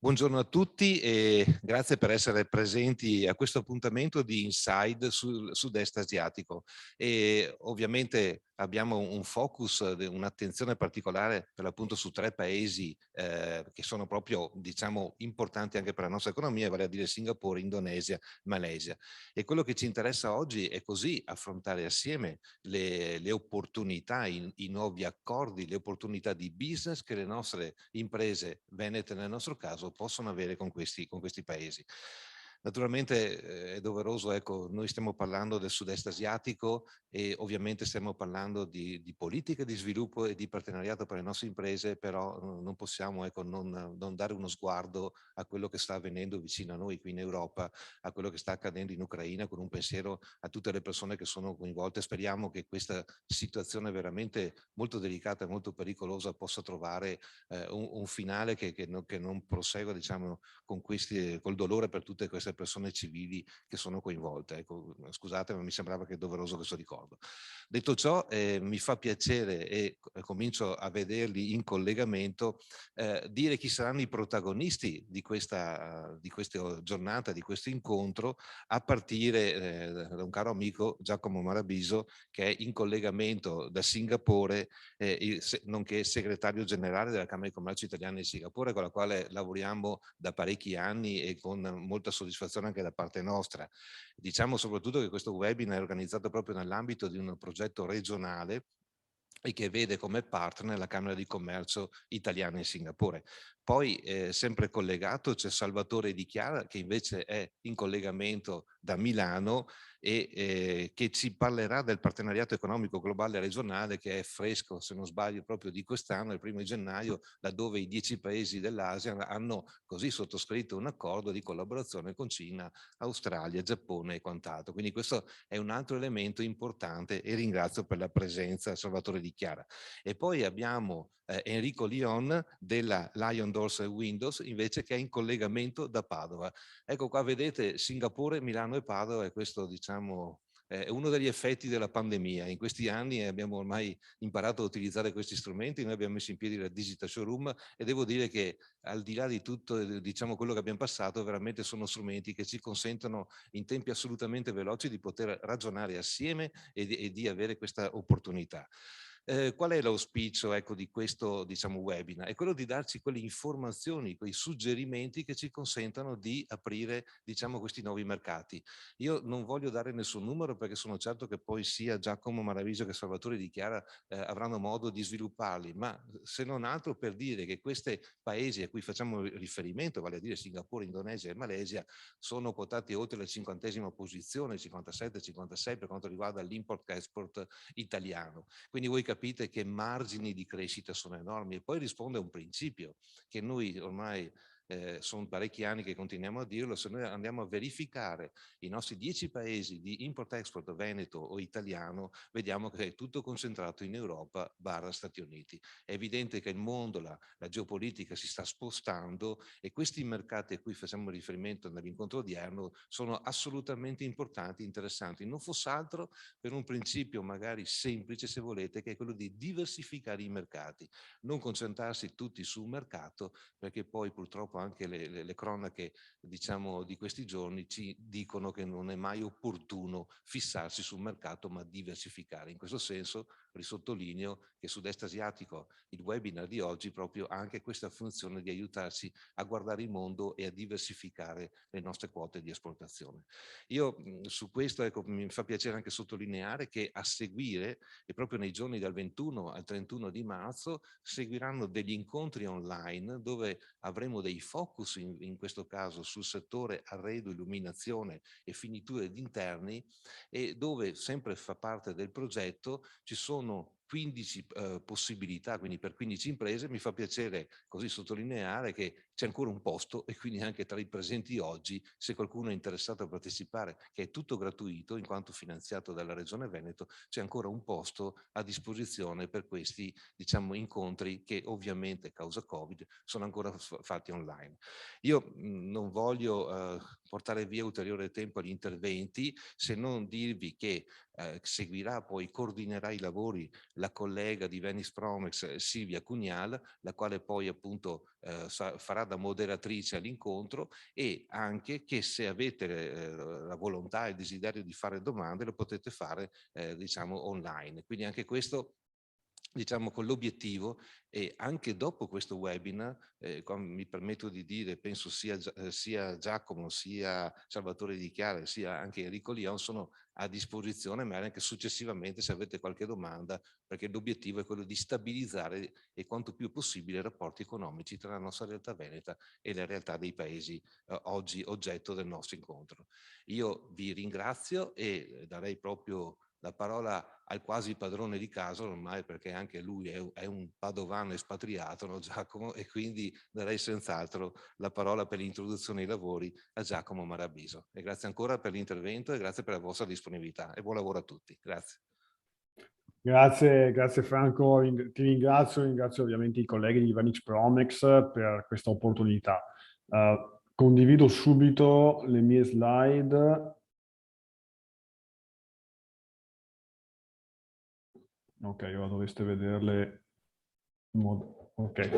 Buongiorno a tutti e grazie per essere presenti a questo appuntamento di Inside sul sud-est asiatico. E ovviamente abbiamo un focus, un'attenzione particolare per l'appunto su tre paesi che sono proprio, diciamo, importanti anche per la nostra economia, vale a dire Singapore, Indonesia, Malesia. E quello che ci interessa oggi è così affrontare assieme le opportunità, i nuovi accordi, le opportunità di business che le nostre imprese venete nel nostro caso possono avere con questi paesi. Naturalmente è doveroso, ecco, noi stiamo parlando del sud-est asiatico e ovviamente stiamo parlando di politiche di sviluppo e di partenariato per le nostre imprese, però non possiamo, ecco, non dare uno sguardo a quello che sta avvenendo vicino a noi qui in Europa, a quello che sta accadendo in Ucraina, con un pensiero a tutte le persone che sono coinvolte. Speriamo che questa situazione veramente molto delicata e molto pericolosa possa trovare un finale che non prosegua, diciamo, col dolore per tutte queste persone civili che sono coinvolte. Ecco, scusate, ma mi sembrava che è doveroso questo ricordo. Detto ciò, mi fa piacere e comincio a vederli in collegamento, dire chi saranno i protagonisti di questa giornata, di questo incontro, a partire da un caro amico, Giacomo Marabiso, che è in collegamento da Singapore, nonché segretario generale della Camera di Commercio Italiana di Singapore, con la quale lavoriamo da parecchi anni e con molta soddisfazione anche da parte nostra. Diciamo soprattutto che questo webinar è organizzato proprio nell'ambito di un progetto regionale e che vede come partner la Camera di Commercio italiana in Singapore. Poi, sempre collegato, c'è Salvatore Di Chiara, che invece è in collegamento da Milano e che ci parlerà del partenariato economico globale regionale, che è fresco, se non sbaglio, proprio di quest'anno, il 1° gennaio, laddove i 10 paesi dell'Asia hanno così sottoscritto un accordo di collaborazione con Cina, Australia, Giappone e quant'altro. Quindi questo è un altro elemento importante e ringrazio per la presenza Salvatore Di Chiara. E poi abbiamo Enrico Lion della Lion Doors Windows, invece, che è in collegamento da Padova. Ecco qua, vedete, Singapore, Milano e Padova, e questo, diciamo, è uno degli effetti della pandemia. In questi anni abbiamo ormai imparato a utilizzare questi strumenti, noi abbiamo messo in piedi la Digital Showroom e devo dire che al di là di tutto, diciamo, quello che abbiamo passato, veramente sono strumenti che ci consentono in tempi assolutamente veloci di poter ragionare assieme e di avere questa opportunità. Qual è l'auspicio, ecco, di questo, diciamo, webinar? È quello di darci quelle informazioni, quei suggerimenti che ci consentano di aprire, diciamo, questi nuovi mercati. Io non voglio dare nessun numero perché sono certo che poi sia Giacomo Maraviso che Salvatore Di Chiara avranno modo di svilupparli, ma se non altro per dire che questi paesi a cui facciamo riferimento, vale a dire Singapore, Indonesia e Malesia, sono quotati oltre la 50ª posizione, 57-56 per quanto riguarda l'import-export italiano. Quindi voi capite che margini di crescita sono enormi. E poi risponde a un principio che noi ormai sono parecchi anni che continuiamo a dirlo: se noi andiamo a verificare i nostri 10 paesi di import-export veneto o italiano, vediamo che è tutto concentrato in Europa / Stati Uniti. È evidente che il mondo, la geopolitica si sta spostando e questi mercati a cui facciamo riferimento nell'incontro odierno sono assolutamente importanti e interessanti, non fosse altro per un principio magari semplice, se volete, che è quello di diversificare i mercati, non concentrarsi tutti su un mercato, perché poi purtroppo anche le cronache, diciamo, di questi giorni ci dicono che non è mai opportuno fissarsi sul mercato, ma diversificare. In questo senso risottolineo che Sud-Est Asiatico, il webinar di oggi, proprio ha anche questa funzione di aiutarci a guardare il mondo e a diversificare le nostre quote di esportazione. Io su questo, ecco, mi fa piacere anche sottolineare che a seguire, e proprio nei giorni dal 21 al 31 di marzo, seguiranno degli incontri online dove avremo dei focus, in questo caso sul settore arredo, illuminazione e finiture di interni, e dove sempre fa parte del progetto ci sono 15 possibilità, quindi per 15 imprese. Mi fa piacere così sottolineare che c'è ancora un posto, e quindi anche tra i presenti oggi, se qualcuno è interessato a partecipare, che è tutto gratuito in quanto finanziato dalla Regione Veneto, c'è ancora un posto a disposizione per questi, diciamo, incontri che ovviamente, causa Covid, sono ancora fatti online. Io non voglio portare via ulteriore tempo agli interventi, se non dirvi che seguirà poi, coordinerà i lavori la collega di Venice Promex, Silvia Cugnal, la quale poi appunto farà da moderatrice all'incontro, e anche che se avete la volontà e il desiderio di fare domande lo potete fare diciamo online. Quindi anche questo, diciamo, con l'obiettivo, e anche dopo questo webinar, mi permetto di dire, penso sia Giacomo, sia Salvatore Di Chiara, sia anche Enrico Lion sono a disposizione, ma anche successivamente se avete qualche domanda, perché l'obiettivo è quello di stabilizzare e quanto più possibile i rapporti economici tra la nostra realtà veneta e le realtà dei paesi oggi oggetto del nostro incontro. Io vi ringrazio e darei proprio la parola al quasi padrone di casa ormai, perché anche lui è un padovano espatriato, no, Giacomo? E quindi darei senz'altro la parola per l'introduzione ai lavori a Giacomo Marabiso. E grazie ancora per l'intervento e grazie per la vostra disponibilità e buon lavoro a tutti. Grazie. Grazie Franco, ti ringrazio ovviamente i colleghi di Vanix Promex per questa opportunità. Condivido subito le mie slide. Ok, ora dovreste vederle in modo... Ok.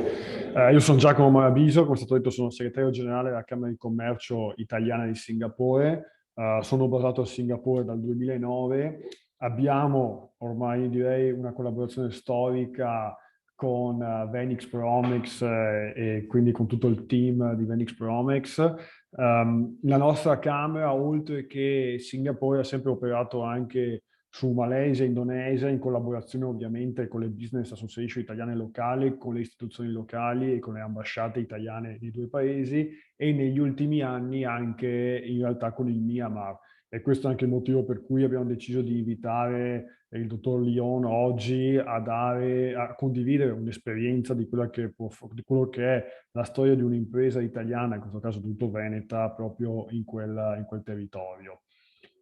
Io sono Giacomo Marabiso, come è stato detto sono segretario generale della Camera di Commercio Italiana di Singapore. Sono basato a Singapore dal 2009. Abbiamo ormai direi una collaborazione storica con Venix Promex e quindi con tutto il team di Venix Promex. La nostra Camera, oltre che Singapore, ha sempre operato anche su Malesia e Indonesia, in collaborazione ovviamente con le business association italiane locali, con le istituzioni locali e con le ambasciate italiane dei due paesi, e negli ultimi anni anche in realtà con il Myanmar. E questo è anche il motivo per cui abbiamo deciso di invitare il dottor Lion oggi a condividere un'esperienza di di quello che è la storia di un'impresa italiana, in questo caso tutto veneta, proprio in quel territorio.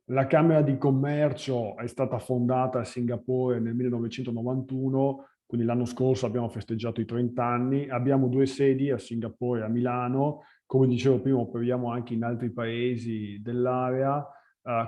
La Camera di Commercio è stata fondata a Singapore nel 1991, quindi l'anno scorso abbiamo festeggiato i 30 anni. Abbiamo due sedi, a Singapore e a Milano. Come dicevo prima, operiamo anche in altri paesi dell'area.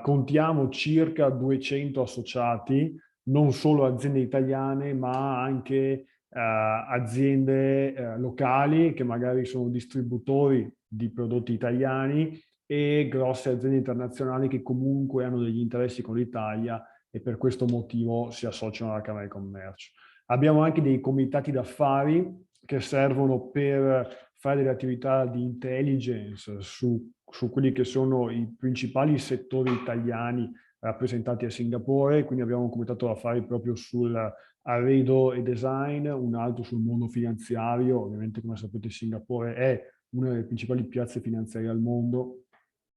Contiamo circa 200 associati, non solo aziende italiane, ma anche aziende locali che magari sono distributori di prodotti italiani e grosse aziende internazionali che comunque hanno degli interessi con l'Italia e per questo motivo si associano alla Camera di Commercio. Abbiamo anche dei comitati d'affari che servono per fare delle attività di intelligence su quelli che sono i principali settori italiani rappresentati a Singapore, quindi abbiamo un comitato d'affari proprio sul arredo e design, un altro sul mondo finanziario, ovviamente come sapete Singapore è una delle principali piazze finanziarie al mondo.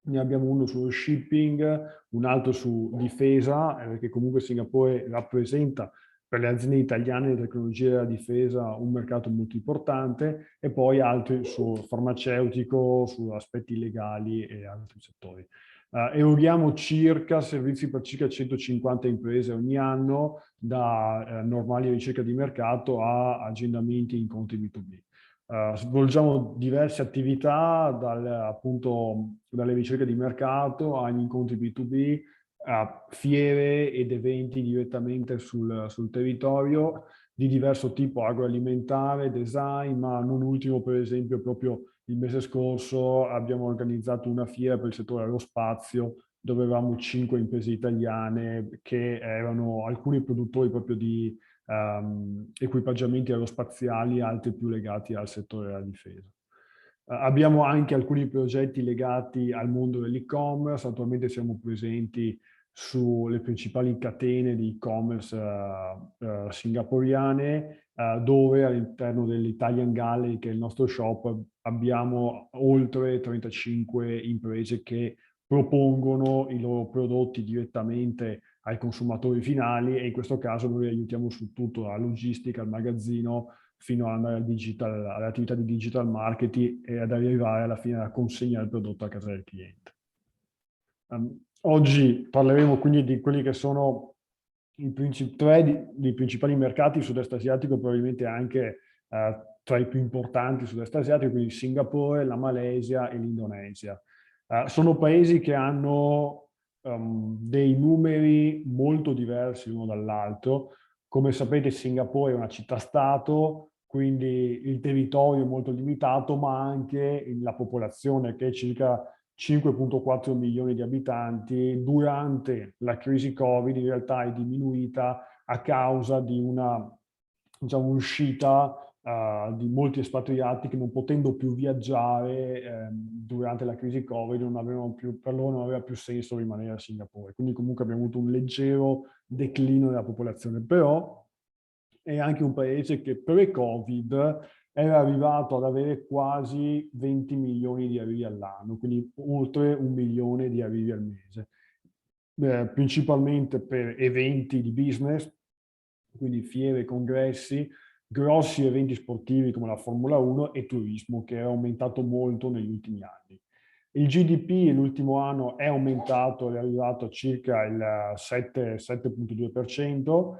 Ne abbiamo uno sullo shipping, un altro su difesa, perché comunque Singapore rappresenta per le aziende italiane di tecnologia della difesa un mercato molto importante, e poi altri sul farmaceutico, su aspetti legali e altri settori. Eroghiamo servizi per circa 150 imprese ogni anno, da normali ricerche di mercato a agendamenti e incontri B2B. Svolgiamo diverse attività, appunto dalle ricerche di mercato agli incontri B2B, a fiere ed eventi direttamente sul territorio di diverso tipo, agroalimentare, design, ma non ultimo per esempio proprio il mese scorso abbiamo organizzato una fiera per il settore aerospazio dove avevamo 5 imprese italiane che erano alcuni produttori proprio di equipaggiamenti aerospaziali, altri più legati al settore della difesa. Abbiamo anche alcuni progetti legati al mondo dell'e-commerce, attualmente siamo presenti sulle principali catene di e-commerce singaporiane, dove all'interno dell'Italian Gallery, che è il nostro shop, abbiamo oltre 35 imprese che propongono i loro prodotti direttamente ai consumatori finali, e in questo caso noi aiutiamo su tutto, dalla logistica, al magazzino, fino alle attività di digital marketing e ad arrivare alla fine alla consegna del prodotto a casa del cliente. Oggi parleremo quindi di quelli che sono i principali mercati sul sud-est asiatico, probabilmente anche tra i più importanti sul sud-est asiatico, quindi Singapore, la Malesia e l'Indonesia. Sono paesi che hanno dei numeri molto diversi l'uno dall'altro. Come sapete, Singapore è una città-stato, quindi il territorio è molto limitato, ma anche la popolazione, che è circa 5,4 milioni di abitanti. Durante la crisi Covid in realtà è diminuita a causa di una, diciamo, uscita di molti espatriati che, non potendo più viaggiare durante la crisi Covid, non avevano più, per loro non aveva più senso rimanere a Singapore. Quindi comunque abbiamo avuto un leggero declino della popolazione, però è anche un paese che pre-Covid era arrivato ad avere quasi 20 milioni di arrivi all'anno, quindi oltre 1 milione di arrivi al mese, principalmente per eventi di business, quindi fiere, congressi, grossi eventi sportivi come la Formula 1 e turismo, che è aumentato molto negli ultimi anni. Il GDP l'ultimo anno è aumentato, è arrivato a circa il 7,2%.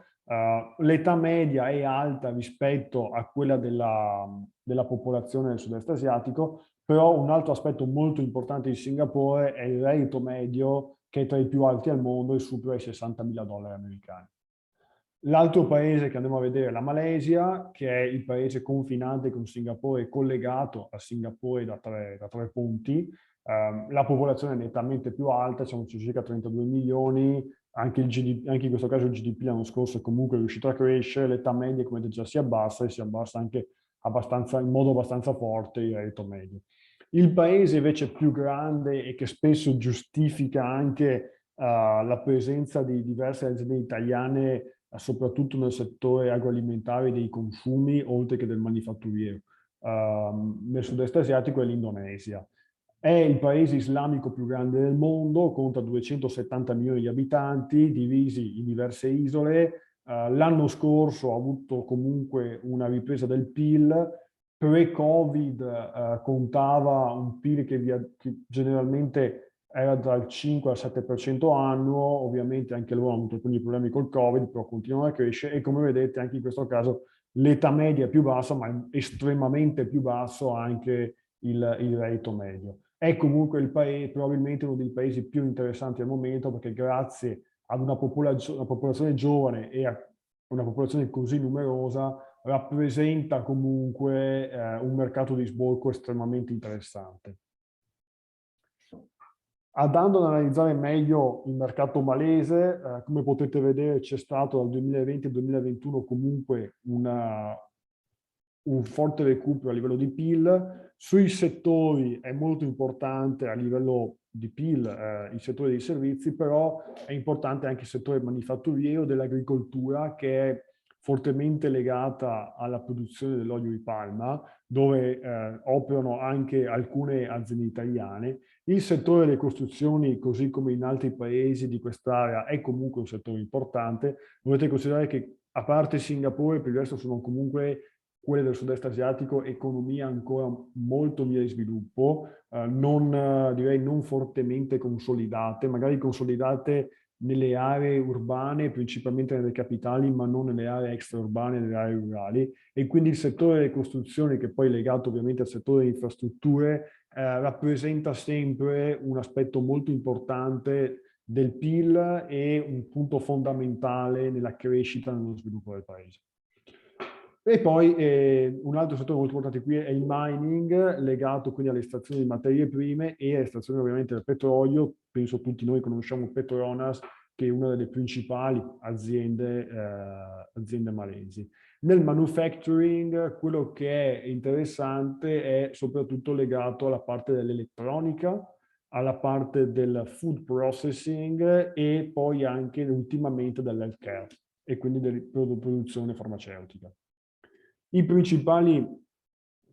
L'età media è alta rispetto a quella della popolazione del sud-est asiatico, però un altro aspetto molto importante di Singapore è il reddito medio, che è tra i più alti al mondo e supera i $60.000 americani. L'altro paese che andiamo a vedere è la Malesia, che è il paese confinante con Singapore, collegato a Singapore da tre ponti. La popolazione è nettamente più alta, siamo circa 32 milioni, anche in questo caso il GDP l'anno scorso è comunque riuscito a crescere, l'età media, come detto, già si abbassa, e si abbassa anche in modo abbastanza forte il reddito medio. Il paese invece più grande e che spesso giustifica anche la presenza di diverse aziende italiane, soprattutto nel settore agroalimentare dei consumi, oltre che del manifatturiero, nel sud-est asiatico, è l'Indonesia. È il paese islamico più grande del mondo, conta 270 milioni di abitanti, divisi in diverse isole. L'anno scorso ha avuto comunque una ripresa del PIL. Pre-Covid contava un PIL che generalmente era dal 5 al 7% annuo. Ovviamente anche loro hanno avuto alcuni problemi col Covid, però continuano a crescere, e come vedete anche in questo caso l'età media è più bassa, ma è estremamente più basso anche il reddito medio. È comunque il paese, probabilmente uno dei paesi più interessanti al momento, perché grazie ad una popolazione giovane e a una popolazione così numerosa rappresenta comunque un mercato di sbocco estremamente interessante. Andando ad analizzare meglio il mercato malese, come potete vedere c'è stato dal 2020 al 2021 comunque un forte recupero a livello di PIL. Sui settori è molto importante a livello di PIL il settore dei servizi, però è importante anche il settore manifatturiero, dell'agricoltura, che è fortemente legata alla produzione dell'olio di palma, dove operano anche alcune aziende italiane. Il settore delle costruzioni, così come in altri paesi di quest'area, è comunque un settore importante. Dovete considerare che, a parte Singapore, per il resto sono comunque quelle del sud-est asiatico economie ancora molto via di sviluppo, direi non fortemente consolidate, magari consolidate nelle aree urbane, principalmente nelle capitali, ma non nelle aree extraurbane, nelle aree rurali. E quindi il settore delle costruzioni, che poi è legato ovviamente al settore delle infrastrutture, rappresenta sempre un aspetto molto importante del PIL e un punto fondamentale nella crescita e nello sviluppo del paese. E poi un altro settore molto importante qui è il mining, legato quindi all'estrazione di materie prime e all'estrazione ovviamente del petrolio. Penso tutti noi conosciamo Petronas, che è una delle principali aziende malesi. Nel manufacturing quello che è interessante è soprattutto legato alla parte dell'elettronica, alla parte del food processing e poi anche ultimamente dell'healthcare e quindi della produzione farmaceutica. I principali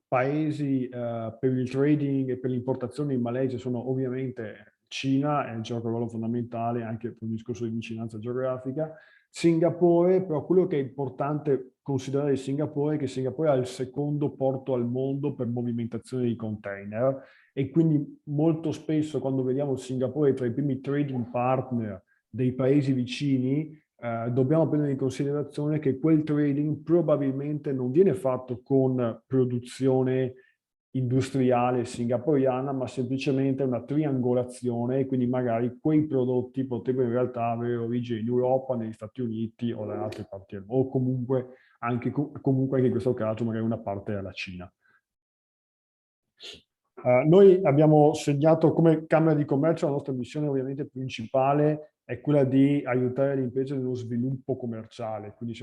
paesi per il trading e per l'importazione in Malesia sono ovviamente Cina, gioca un ruolo fondamentale anche per un discorso di vicinanza geografica, Singapore, però quello che è importante considerare di Singapore è che Singapore ha il secondo porto al mondo per movimentazione di container, e quindi molto spesso quando vediamo Singapore tra i primi trading partner dei paesi vicini, dobbiamo prendere in considerazione che quel trading probabilmente non viene fatto con produzione industriale singaporiana, ma semplicemente una triangolazione, e quindi magari quei prodotti potrebbero in realtà avere origine in Europa, negli Stati Uniti o da altre parti del mondo, o comunque anche in questo caso magari una parte della Cina. Noi abbiamo segnato come Camera di Commercio, la nostra missione ovviamente principale è quella di aiutare le imprese nello sviluppo commerciale, quindi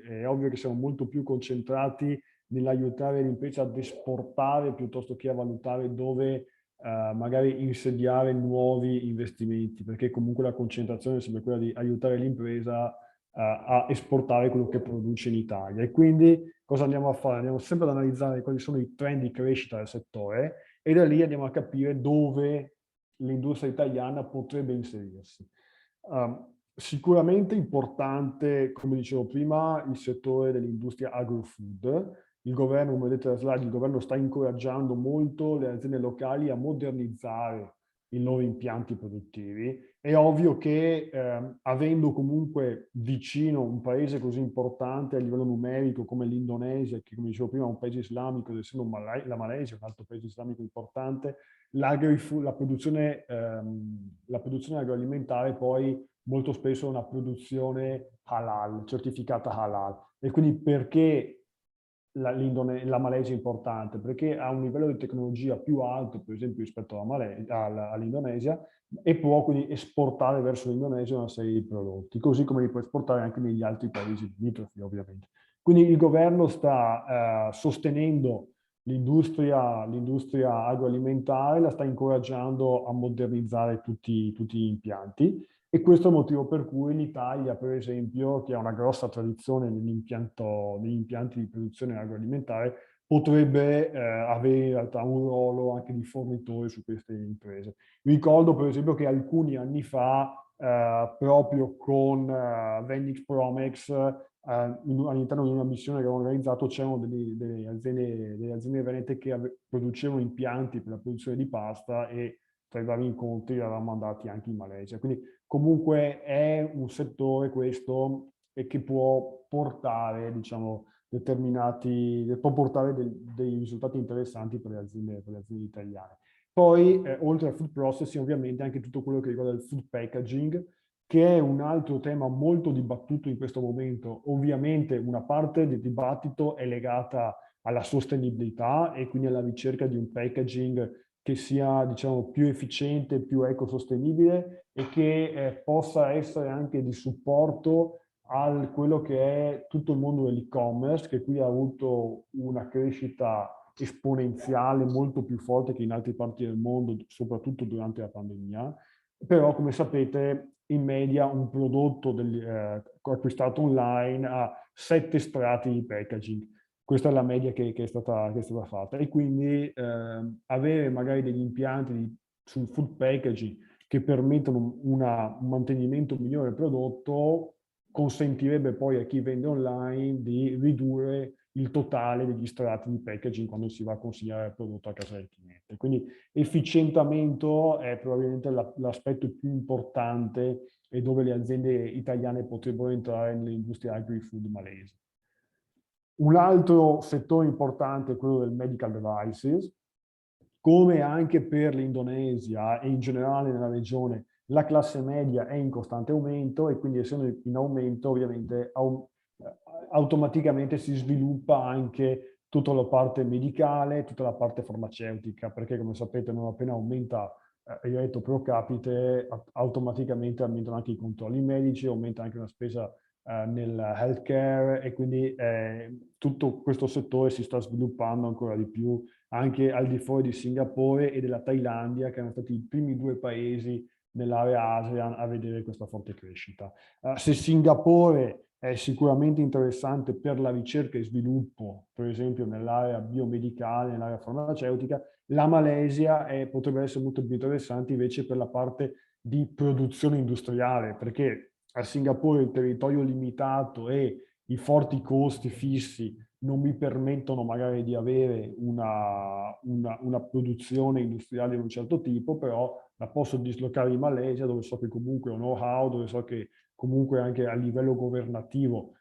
è ovvio che siamo molto più concentrati nell'aiutare le imprese ad esportare piuttosto che a valutare dove magari insediare nuovi investimenti, perché comunque la concentrazione è sempre quella di aiutare l'impresa a esportare quello che produce in Italia. E quindi cosa andiamo a fare? Andiamo sempre ad analizzare quali sono i trend di crescita del settore e da lì andiamo a capire dove l'industria italiana potrebbe inserirsi. Sicuramente importante, come dicevo prima, il settore dell'industria agro-food. Il governo, come vedete dalla slide, il governo sta incoraggiando molto le aziende locali a modernizzare i loro impianti produttivi. È ovvio che avendo comunque vicino un paese così importante a livello numerico come l'Indonesia, che come dicevo prima è un paese islamico, essendo la Malesia un altro paese islamico importante, la produzione agroalimentare poi molto spesso è una produzione halal, certificata halal. E quindi perché la Malesia è importante? Perché ha un livello di tecnologia più alto, per esempio, rispetto all'Indonesia, e può quindi esportare verso l'Indonesia una serie di prodotti, così come li può esportare anche negli altri paesi limitrofi, ovviamente. Quindi il governo sta sostenendo l'industria agroalimentare, la sta incoraggiando a modernizzare tutti gli impianti, e questo è il motivo per cui l'Italia, per esempio, che ha una grossa tradizione negli impianti di produzione agroalimentare, potrebbe avere in realtà un ruolo anche di fornitore su queste imprese. Ricordo per esempio che alcuni anni fa, proprio con Vendix Promex, all'interno di una missione che avevamo organizzato, c'erano delle aziende venete che producevano impianti per la produzione di pasta, e tra i vari incontri li avevamo mandati anche in Malesia. Quindi comunque è un settore questo che può portare, diciamo, può portare dei risultati interessanti per le aziende italiane. Poi, oltre al food processing, ovviamente anche tutto quello che riguarda il food packaging, che è un altro tema molto dibattuto in questo momento. Ovviamente una parte del dibattito è legata alla sostenibilità e quindi alla ricerca di un packaging che sia, diciamo, più efficiente, più ecosostenibile e che possa essere anche di supporto a quello che è tutto il mondo dell'e-commerce, che qui ha avuto una crescita esponenziale molto più forte che in altre parti del mondo, soprattutto durante la pandemia. Però, come sapete, in media un prodotto acquistato online ha 7 strati di packaging. Questa è la media che è stata fatta, e quindi avere magari degli impianti sul food packaging che permettono un mantenimento migliore del prodotto consentirebbe poi a chi vende online di ridurre il totale degli strati di packaging quando si va a consegnare il prodotto a casa del cliente. Quindi efficientamento è probabilmente l'aspetto più importante e dove le aziende italiane potrebbero entrare nell'industria agri-food malese. Un altro settore importante è quello del medical devices. Come anche per l'Indonesia e in generale nella regione, la classe media è in costante aumento, e quindi essendo in aumento ovviamente automaticamente si sviluppa anche tutta la parte medicale, tutta la parte farmaceutica, perché come sapete non appena aumenta il reddito pro capite, automaticamente aumentano anche i controlli medici, aumenta anche la spesa nel healthcare, e quindi tutto questo settore si sta sviluppando ancora di più anche al di fuori di Singapore e della Thailandia, che erano stati i primi 2 paesi nell'area ASEAN a vedere questa forte crescita. Se Singapore è sicuramente interessante per la ricerca e sviluppo, per esempio nell'area biomedicale, nell'area farmaceutica, la Malesia potrebbe essere molto più interessante invece per la parte di produzione industriale, perché a Singapore il territorio limitato e i forti costi fissi non mi permettono magari di avere una produzione industriale di un certo tipo, però la posso dislocare in Malesia, dove so che comunque ho know-how, dove so che comunque anche a livello governativo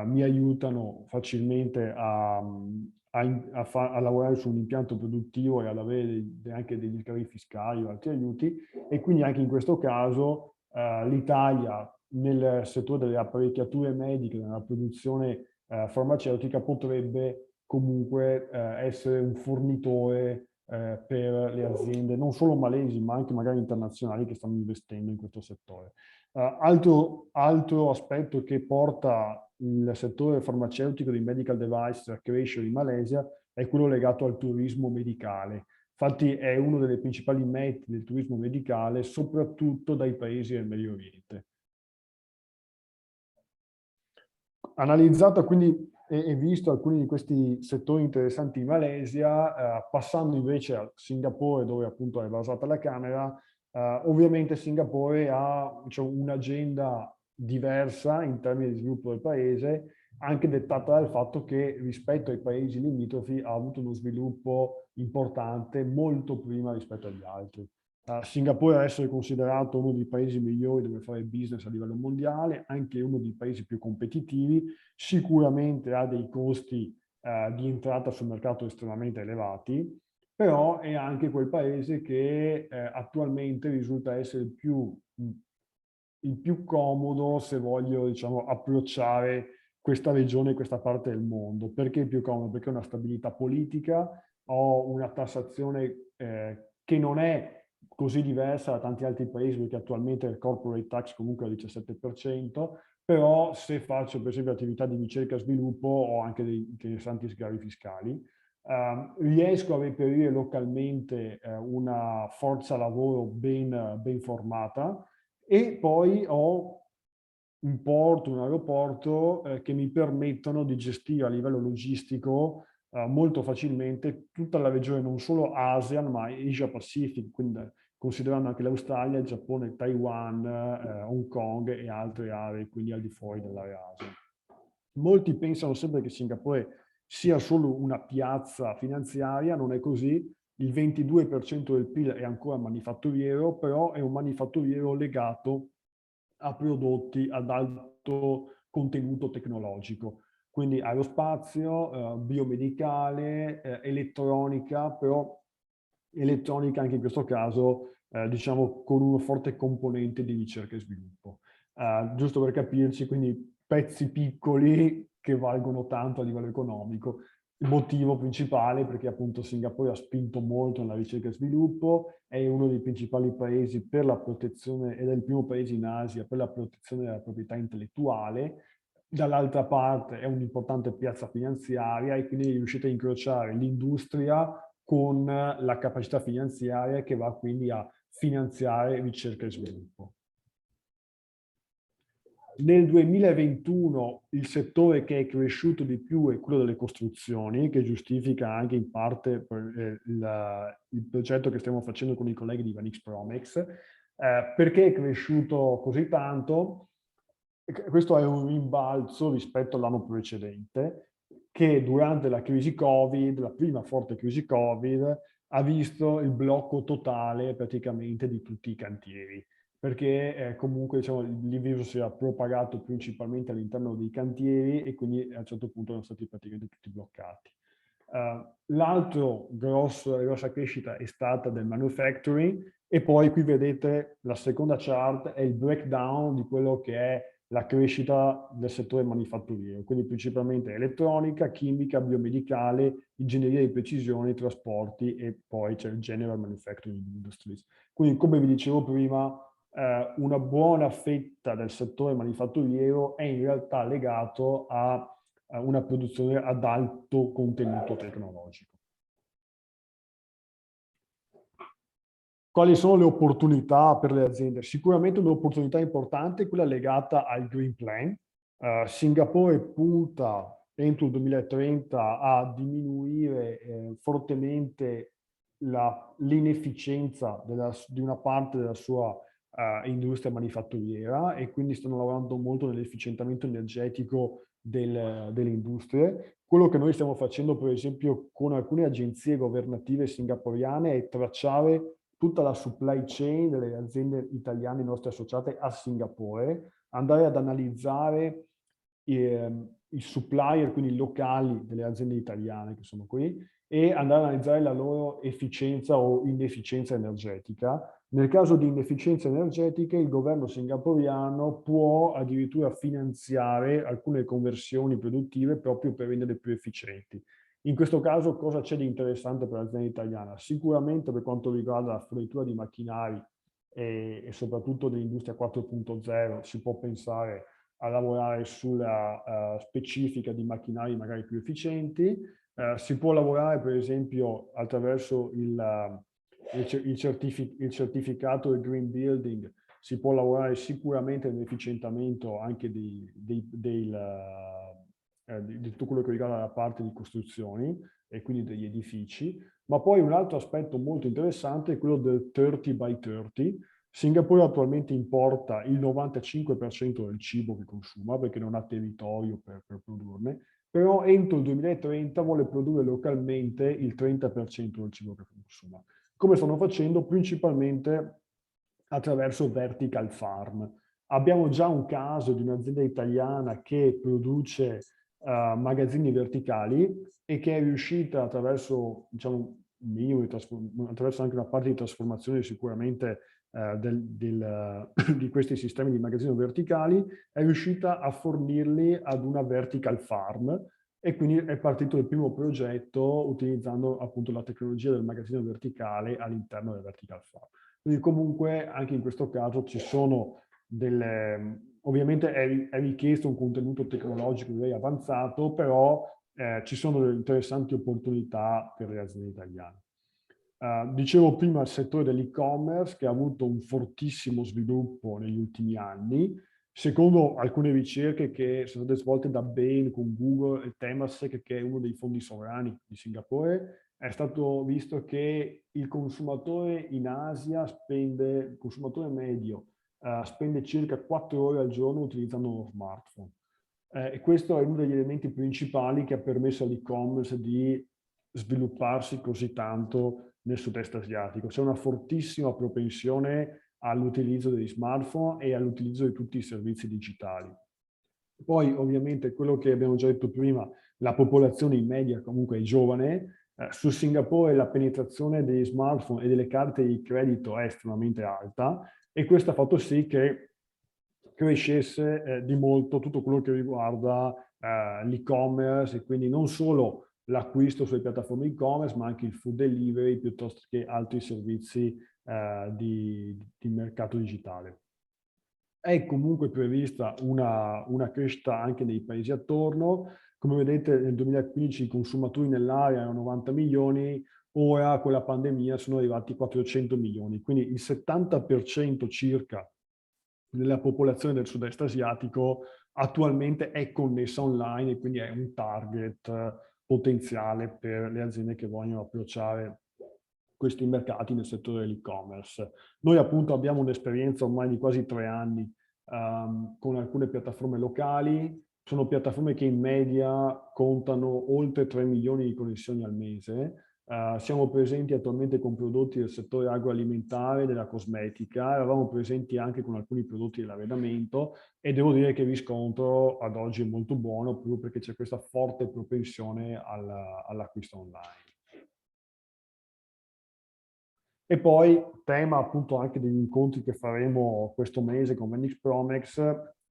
mi aiutano facilmente a a lavorare su un impianto produttivo e ad avere anche degli sgravi fiscali o altri aiuti, e quindi anche in questo caso l'Italia nel settore delle apparecchiature mediche, nella produzione farmaceutica, potrebbe comunque essere un fornitore per le aziende non solo malesi ma anche magari internazionali che stanno investendo in questo settore. Altro aspetto che porta il settore farmaceutico di medical device a crescere in Malesia è quello legato al turismo medicale. Infatti è uno delle principali mete del turismo medicale, soprattutto dai paesi del Medio Oriente. Analizzato quindi e visto alcuni di questi settori interessanti in Malesia, passando invece a Singapore, dove appunto è basata la Camera, ovviamente Singapore ha, diciamo, un'agenda diversa in termini di sviluppo del paese, anche dettata dal fatto che rispetto ai paesi limitrofi ha avuto uno sviluppo importante molto prima rispetto agli altri. Singapore adesso è considerato uno dei paesi migliori dove fare business a livello mondiale, anche uno dei paesi più competitivi, sicuramente ha dei costi di entrata sul mercato estremamente elevati, però è anche quel paese che attualmente risulta essere il più comodo se voglio, diciamo, approcciare questa regione, questa parte del mondo. Perché è più comodo? Perché ho una stabilità politica, ho una tassazione che non è così diversa da tanti altri paesi, perché attualmente il corporate tax comunque è al 17%, però se faccio per esempio attività di ricerca e sviluppo ho anche dei interessanti sgravi fiscali. Riesco a reperire localmente una forza lavoro ben formata, e poi ho un porto, un aeroporto che mi permettono di gestire a livello logistico molto facilmente tutta la regione, non solo ASEAN, ma Asia Pacific, quindi considerando anche l'Australia, il Giappone, Taiwan, Hong Kong e altre aree, quindi al di fuori dell'area ASEAN. Molti pensano sempre che Singapore sia solo una piazza finanziaria, non è così. Il 22% del PIL è ancora manifatturiero, però è un manifatturiero legato a prodotti ad alto contenuto tecnologico, quindi aerospazio, biomedicale, elettronica, però elettronica anche in questo caso diciamo con una forte componente di ricerca e sviluppo. Giusto per capirci, quindi pezzi piccoli che valgono tanto a livello economico. Il motivo principale perché appunto Singapore ha spinto molto nella ricerca e sviluppo, è uno dei principali paesi per la protezione ed è il primo paese in Asia per la protezione della proprietà intellettuale. Dall'altra parte è un'importante piazza finanziaria e quindi riuscite a incrociare l'industria con la capacità finanziaria che va quindi a finanziare ricerca e sviluppo. Nel 2021 il settore che è cresciuto di più è quello delle costruzioni, che giustifica anche in parte il progetto che stiamo facendo con i colleghi di Vanix Promex. Perché è cresciuto così tanto? Questo è un rimbalzo rispetto all'anno precedente, che durante la crisi Covid, la prima forte crisi Covid, ha visto il blocco totale praticamente di tutti i cantieri, perché comunque diciamo, il virus si era propagato principalmente all'interno dei cantieri e quindi a un certo punto erano stati praticamente tutti bloccati. L'altro grossa crescita è stata del manufacturing, e poi qui vedete la seconda chart è il breakdown di quello che è la crescita del settore manifatturiero, quindi principalmente elettronica, chimica, biomedicale, ingegneria di precisione, trasporti e poi c'è il General Manufacturing Industries. Quindi come vi dicevo prima, una buona fetta del settore manifatturiero è in realtà legato a una produzione ad alto contenuto tecnologico. Quali sono le opportunità per le aziende? Sicuramente un'opportunità importante è quella legata al Green Plan. Singapore punta entro il 2030 a diminuire fortemente l'inefficienza di una parte della sua industria manifatturiera, e quindi stanno lavorando molto nell'efficientamento energetico delle industrie. Quello che noi stiamo facendo, per esempio, con alcune agenzie governative singaporiane è tracciare tutta la supply chain delle aziende italiane nostre associate a Singapore, andare ad analizzare i supplier, quindi locali delle aziende italiane che sono qui, e andare a analizzare la loro efficienza o inefficienza energetica. Nel caso di inefficienza energetica, il governo singaporiano può addirittura finanziare alcune conversioni produttive proprio per renderle più efficienti. In questo caso cosa c'è di interessante per l'azienda italiana? Sicuramente per quanto riguarda la fornitura di macchinari e soprattutto dell'industria 4.0 si può pensare a lavorare sulla specifica di macchinari magari più efficienti. Si può lavorare per esempio attraverso il certificato del green building, si può lavorare sicuramente nell'efficientamento anche di tutto quello che riguarda la parte di costruzioni e quindi degli edifici, ma poi un altro aspetto molto interessante è quello del 30 by 30. Singapore attualmente importa il 95% del cibo che consuma perché non ha territorio per produrne, però entro il 2030 vuole produrre localmente il 30% del cibo che consuma. Come stanno facendo? Principalmente attraverso vertical farm. Abbiamo già un caso di un'azienda italiana che produce magazzini verticali e che è riuscita attraverso, diciamo, un minimo attraverso anche una parte di trasformazione sicuramente di questi sistemi di magazzino verticali, è riuscita a fornirli ad una vertical farm e quindi è partito il primo progetto utilizzando appunto la tecnologia del magazzino verticale all'interno del vertical farm. Quindi comunque anche in questo caso ci sono ovviamente è richiesto un contenuto tecnologico direi avanzato, però ci sono delle interessanti opportunità per le aziende italiane. Dicevo prima il settore dell'e-commerce che ha avuto un fortissimo sviluppo negli ultimi anni. Secondo alcune ricerche che sono state svolte da Bain con Google e Temasek, che è uno dei fondi sovrani di Singapore, è stato visto che il consumatore in Asia il consumatore medio, spende circa 4 ore al giorno utilizzando uno smartphone. E questo è uno degli elementi principali che ha permesso all'e-commerce di svilupparsi così tanto nel sud-est asiatico. C'è una fortissima propensione all'utilizzo degli smartphone e all'utilizzo di tutti i servizi digitali. Poi ovviamente quello che abbiamo già detto prima, la popolazione in media comunque è giovane. Su Singapore la penetrazione degli smartphone e delle carte di credito è estremamente alta e questo ha fatto sì che crescesse di molto tutto quello che riguarda l'e-commerce e quindi non solo l'acquisto sulle piattaforme e-commerce ma anche il food delivery piuttosto che altri servizi di mercato digitale. È comunque prevista una crescita anche nei paesi attorno. Come vedete nel 2015 i consumatori nell'area erano 90 milioni, ora con la pandemia sono arrivati 400 milioni, quindi il 70% circa della popolazione del sud-est asiatico attualmente è connessa online e quindi è un target potenziale per le aziende che vogliono approcciare questi mercati nel settore dell'e-commerce. Noi appunto abbiamo un'esperienza ormai di quasi 3 anni con alcune piattaforme locali, sono piattaforme che in media contano oltre 3 milioni di connessioni al mese. Siamo presenti attualmente con prodotti del settore agroalimentare, della cosmetica, eravamo presenti anche con alcuni prodotti dell'arredamento e devo dire che il riscontro ad oggi è molto buono proprio perché c'è questa forte propensione all'acquisto online. E poi tema appunto anche degli incontri che faremo questo mese con Venix Promex,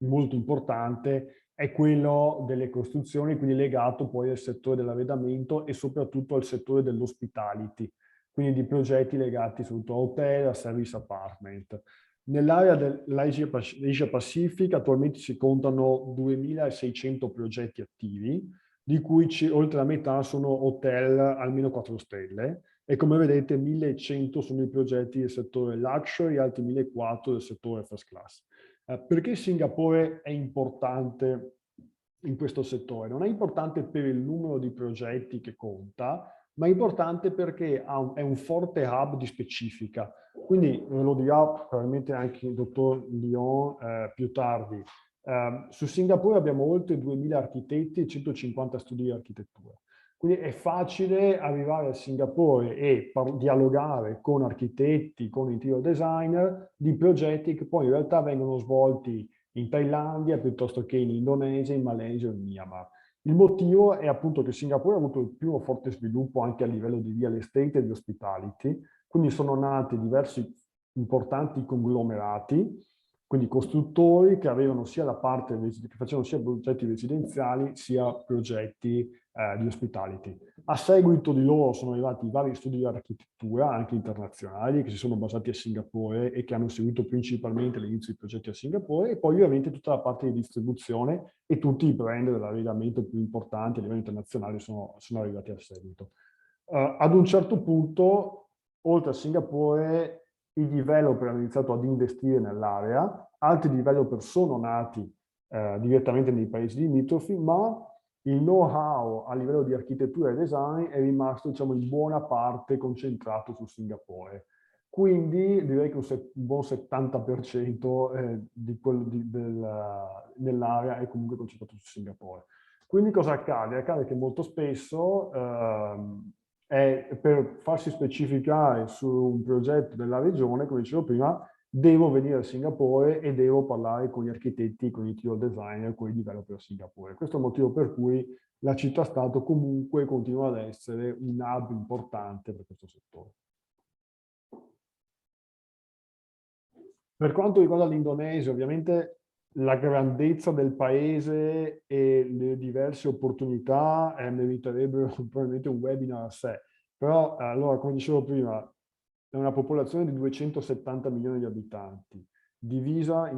molto importante, è quello delle costruzioni, quindi legato poi al settore dell'arredamento e soprattutto al settore dell'hospitality, quindi di progetti legati soprattutto a hotel, a service apartment. Nell'area dell'Asia Pacific attualmente si contano 2600 progetti attivi, di cui oltre la metà sono hotel almeno 4 stelle, e come vedete 1100 sono i progetti del settore luxury e altri 1400 del settore first class. Perché Singapore è importante in questo settore? Non è importante per il numero di progetti che conta, ma è importante perché è un forte hub di specifica. Quindi lo dirà probabilmente anche il dottor Lyon più tardi. Su Singapore abbiamo oltre 2000 architetti e 150 studi di architettura. Quindi è facile arrivare a Singapore e dialogare con architetti, con interior designer di progetti che poi in realtà vengono svolti in Thailandia piuttosto che in Indonesia, in Malesia o in Myanmar. Il motivo è appunto che Singapore ha avuto il primo forte sviluppo anche a livello di real estate e di hospitality, quindi sono nati diversi importanti conglomerati, quindi costruttori che avevano sia la parte che facevano sia progetti residenziali sia progetti di hospitality. A seguito di loro sono arrivati vari studi di architettura, anche internazionali, che si sono basati a Singapore e che hanno seguito principalmente l'inizio di progetti a Singapore, e poi ovviamente tutta la parte di distribuzione e tutti i brand dell'arredamento più importanti a livello internazionale sono arrivati a seguito. Ad un certo punto, oltre a Singapore, i developer hanno iniziato ad investire nell'area, altri developer sono nati direttamente nei paesi limitrofi, ma il know-how a livello di architettura e design è rimasto, diciamo, in buona parte concentrato su Singapore. Quindi direi che un buon 70% nell'area è comunque concentrato su Singapore. Quindi cosa accade? Accade che molto spesso per farsi specificare su un progetto della regione, come dicevo prima, devo venire a Singapore e devo parlare con gli architetti, con i interior designer, con i developer a Singapore. Questo è il motivo per cui la città-stato comunque continua ad essere un hub importante per questo settore. Per quanto riguarda l'Indonesia, ovviamente la grandezza del paese e le diverse opportunità meriterebbero probabilmente un webinar a sé. Però, allora, come dicevo prima, è una popolazione di 270 milioni di abitanti, divisa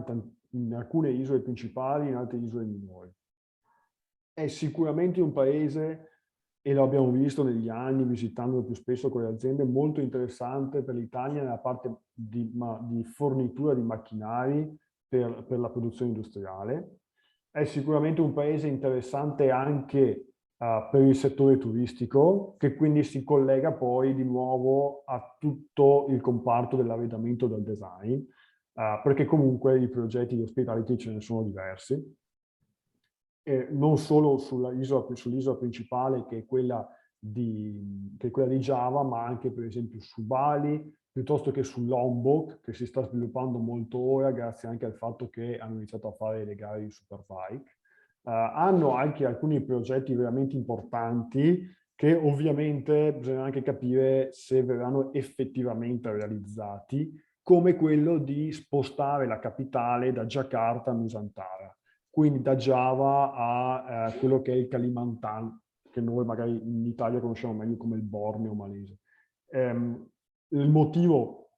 in alcune isole principali e in altre isole minori. È sicuramente un paese, e lo abbiamo visto negli anni visitandolo più spesso con le aziende, molto interessante per l'Italia nella parte di fornitura di macchinari per la produzione industriale. È sicuramente un paese interessante anche per il settore turistico, che quindi si collega poi di nuovo a tutto il comparto dell'arredamento e del design, perché comunque i progetti di hospitality ce ne sono diversi. Non solo sull'isola principale che è quella di Java, ma anche per esempio su Bali, piuttosto che su Lombok, che si sta sviluppando molto ora grazie anche al fatto che hanno iniziato a fare le gare di Superbike. Hanno anche alcuni progetti veramente importanti che ovviamente bisogna anche capire se verranno effettivamente realizzati, come quello di spostare la capitale da Giacarta a Nusantara, quindi da Java a quello che è il Kalimantan, che noi magari in Italia conosciamo meglio come il Borneo malese. Il motivo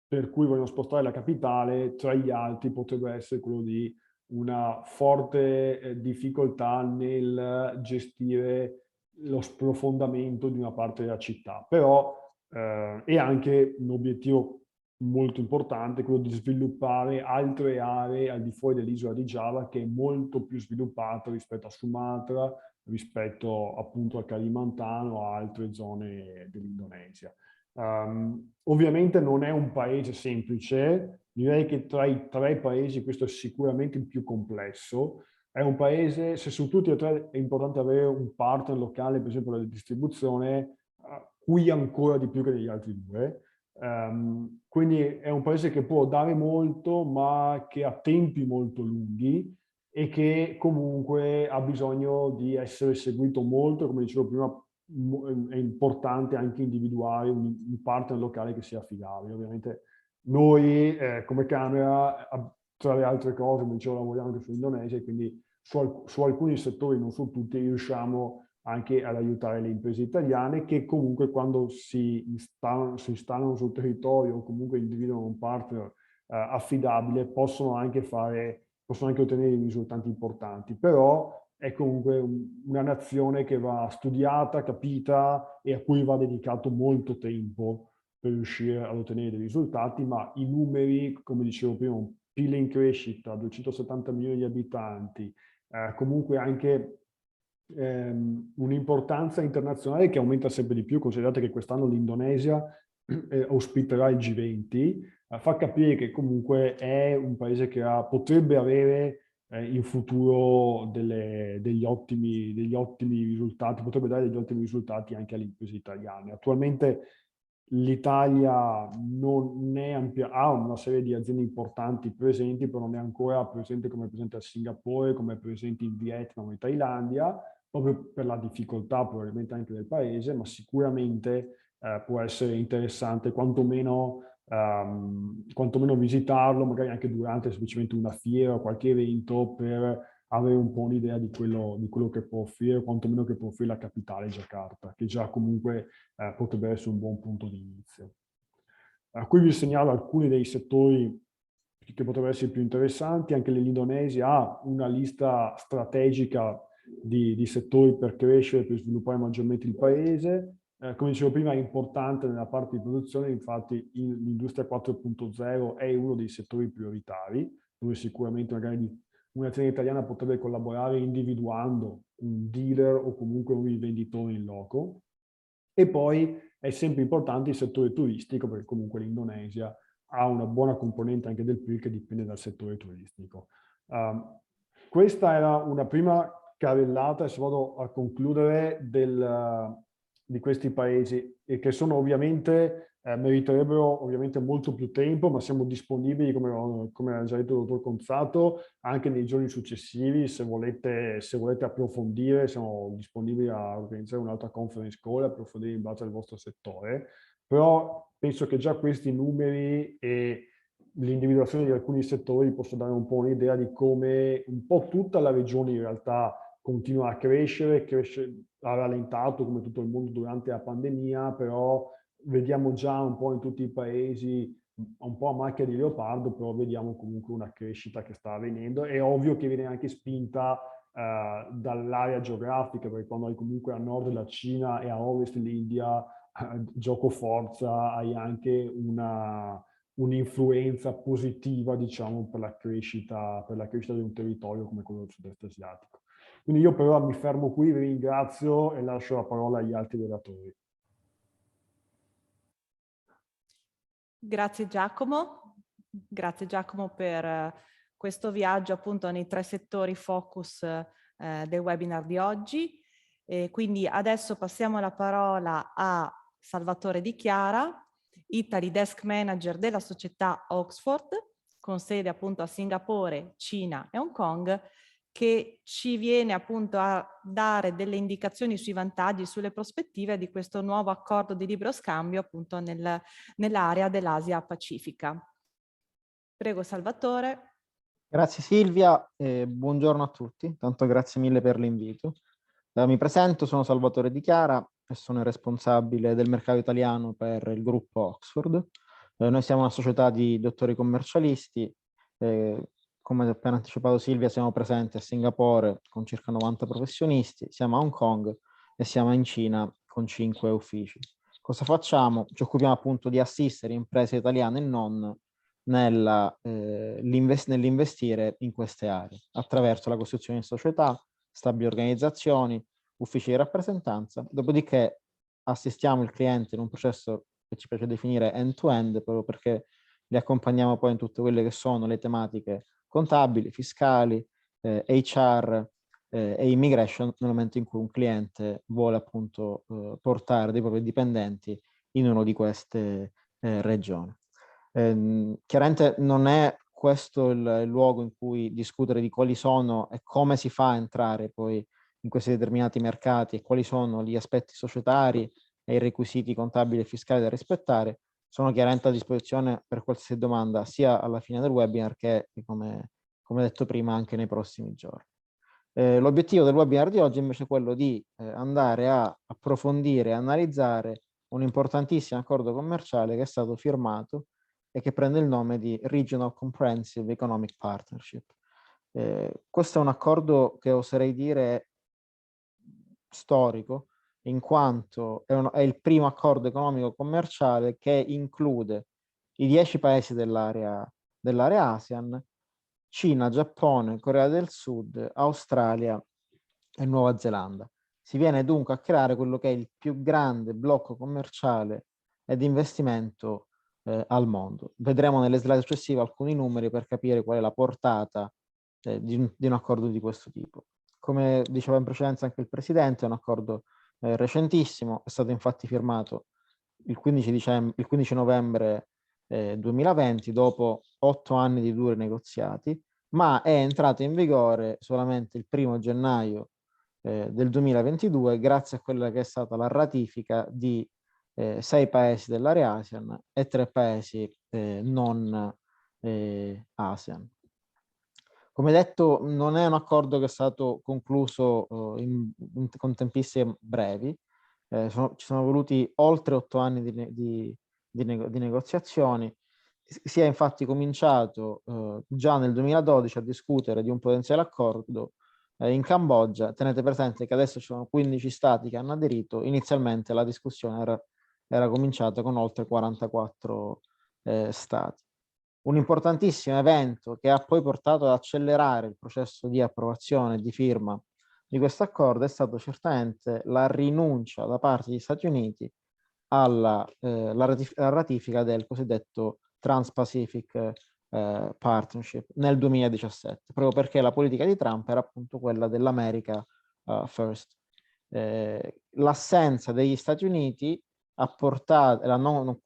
per cui vogliono spostare la capitale, tra gli altri, potrebbe essere quello di una forte difficoltà nel gestire lo sprofondamento di una parte della città. Però è anche un obiettivo molto importante quello di sviluppare altre aree al di fuori dell'isola di Java, che è molto più sviluppata rispetto a Sumatra, rispetto appunto a Kalimantan o a altre zone dell'Indonesia. Ovviamente non è un paese semplice, direi che tra i tre paesi questo è sicuramente il più complesso. È un paese, se su tutti e tre è importante avere un partner locale, per esempio la distribuzione, qui ancora di più che negli altri due. Quindi è un paese che può dare molto, ma che ha tempi molto lunghi e che comunque ha bisogno di essere seguito molto, come dicevo prima, è importante anche individuare un partner locale che sia affidabile. Ovviamente noi come Camera, tra le altre cose, come dicevo, lavoriamo anche sull'Indonesia e quindi su alcuni settori, non su tutti, riusciamo anche ad aiutare le imprese italiane che comunque quando si installano sul territorio o comunque individuano un partner affidabile possono anche ottenere risultati importanti. Però è comunque una nazione che va studiata, capita e a cui va dedicato molto tempo per riuscire ad ottenere dei risultati, ma i numeri, come dicevo prima, un PIL in crescita, 270 milioni di abitanti, comunque anche un'importanza internazionale che aumenta sempre di più, considerate che quest'anno l'Indonesia ospiterà il G20, fa capire che comunque è un paese che potrebbe avere in futuro degli ottimi risultati, potrebbe dare degli ottimi risultati anche alle imprese italiane. Attualmente L'Italia non è ha una serie di aziende importanti presenti, però non è ancora presente come è presente a Singapore, come è presente in Vietnam o in Thailandia, proprio per la difficoltà probabilmente anche del paese, ma sicuramente può essere interessante quantomeno visitarlo, magari anche durante semplicemente una fiera o qualche evento per avere un po' un'idea di quello che può offrire, quantomeno che può offrire la capitale Giacarta, che già comunque potrebbe essere un buon punto di inizio. Qui vi segnalo alcuni dei settori che potrebbero essere più interessanti. Anche l'Indonesia ha una lista strategica di settori per crescere, per sviluppare maggiormente il paese. Come dicevo prima, è importante nella parte di produzione, infatti l'industria 4.0 è uno dei settori prioritari, dove sicuramente magari un'azienda italiana potrebbe collaborare individuando un dealer o comunque un rivenditore in loco. E poi è sempre importante il settore turistico, perché comunque l'Indonesia ha una buona componente anche del PIL che dipende dal settore turistico. Questa era una prima carrellata, e se vado a concludere, di questi paesi, e che sono ovviamente, meriterebbero ovviamente molto più tempo, ma siamo disponibili, come ha già detto il dottor Conzato, anche nei giorni successivi, se volete approfondire, siamo disponibili a organizzare un'altra conference call, approfondire in base al vostro settore, però penso che già questi numeri e l'individuazione di alcuni settori possa dare un po' un'idea di come un po' tutta la regione in realtà continua a crescere, ha rallentato come tutto il mondo durante la pandemia, però vediamo già un po' in tutti i paesi un po' a macchia di leopardo, però vediamo comunque una crescita che sta avvenendo. È ovvio che viene anche spinta dall'area geografica, perché quando hai comunque a nord la Cina e a ovest l'India, gioco forza, hai anche un'influenza positiva, diciamo, per la crescita di un territorio come quello del sud-est asiatico. Quindi io però mi fermo qui, vi ringrazio e lascio la parola agli altri relatori. Grazie Giacomo per questo viaggio appunto nei 3 settori focus del webinar di oggi. Quindi adesso passiamo la parola a Salvatore Di Chiara, Italy Desk Manager della società Oxford, con sede appunto a Singapore, Cina e Hong Kong, che ci viene appunto a dare delle indicazioni sui vantaggi, sulle prospettive di questo nuovo accordo di libero scambio appunto nell'area dell'Asia Pacifica. Prego Salvatore. Grazie Silvia e buongiorno a tutti, tanto grazie mille per l'invito. Mi presento, sono Salvatore Di Chiara e sono il responsabile del mercato italiano per il gruppo Oxford. Noi siamo una società di dottori commercialisti. Come ha appena anticipato Silvia, siamo presenti a Singapore con circa 90 professionisti, siamo a Hong Kong e siamo in Cina con 5 uffici. Cosa facciamo? Ci occupiamo appunto di assistere imprese italiane e non nell'investire in queste aree attraverso la costruzione di società, stabili organizzazioni, uffici di rappresentanza, dopodiché assistiamo il cliente in un processo che ci piace definire end-to-end, proprio perché li accompagniamo poi in tutte quelle che sono le tematiche contabili, fiscali, HR e immigration nel momento in cui un cliente vuole appunto portare dei propri dipendenti in una di queste regioni. Chiaramente non è questo il luogo in cui discutere di quali sono e come si fa a entrare poi in questi determinati mercati e quali sono gli aspetti societari e i requisiti contabili e fiscali da rispettare. Sono chiaramente a disposizione per qualsiasi domanda sia alla fine del webinar che, come detto prima, anche nei prossimi giorni. L'obiettivo del webinar di oggi è invece quello di andare a approfondire e analizzare un importantissimo accordo commerciale che è stato firmato e che prende il nome di Regional Comprehensive Economic Partnership. Questo è un accordo che oserei dire storico, in quanto è il primo accordo economico commerciale che include i 10 paesi dell'area ASEAN, Cina, Giappone, Corea del Sud, Australia e Nuova Zelanda. Si viene dunque a creare quello che è il più grande blocco commerciale e di investimento al mondo. Vedremo nelle slide successive alcuni numeri per capire qual è la portata di un accordo di questo tipo. Come diceva in precedenza anche il Presidente, è un accordo recentissimo, è stato infatti firmato il 15 novembre 2020, dopo 8 anni di duri negoziati, ma è entrato in vigore solamente il 1° gennaio del 2022, grazie a quella che è stata la ratifica di 6 paesi dell'area ASEAN e 3 paesi non ASEAN. Come detto, non è un accordo che è stato concluso con tempistiche brevi. Ci sono voluti oltre 8 anni di negoziazioni. Si è infatti cominciato già nel 2012 a discutere di un potenziale accordo in Cambogia. Tenete presente che adesso ci sono 15 stati che hanno aderito. Inizialmente la discussione era cominciata con oltre 44 stati. Un importantissimo evento che ha poi portato ad accelerare il processo di approvazione e di firma di questo accordo è stato certamente la rinuncia da parte degli Stati Uniti alla ratifica del cosiddetto Trans-Pacific Partnership nel 2017, proprio perché la politica di Trump era appunto quella dell'America First. L'assenza degli Stati Uniti ha portato, la non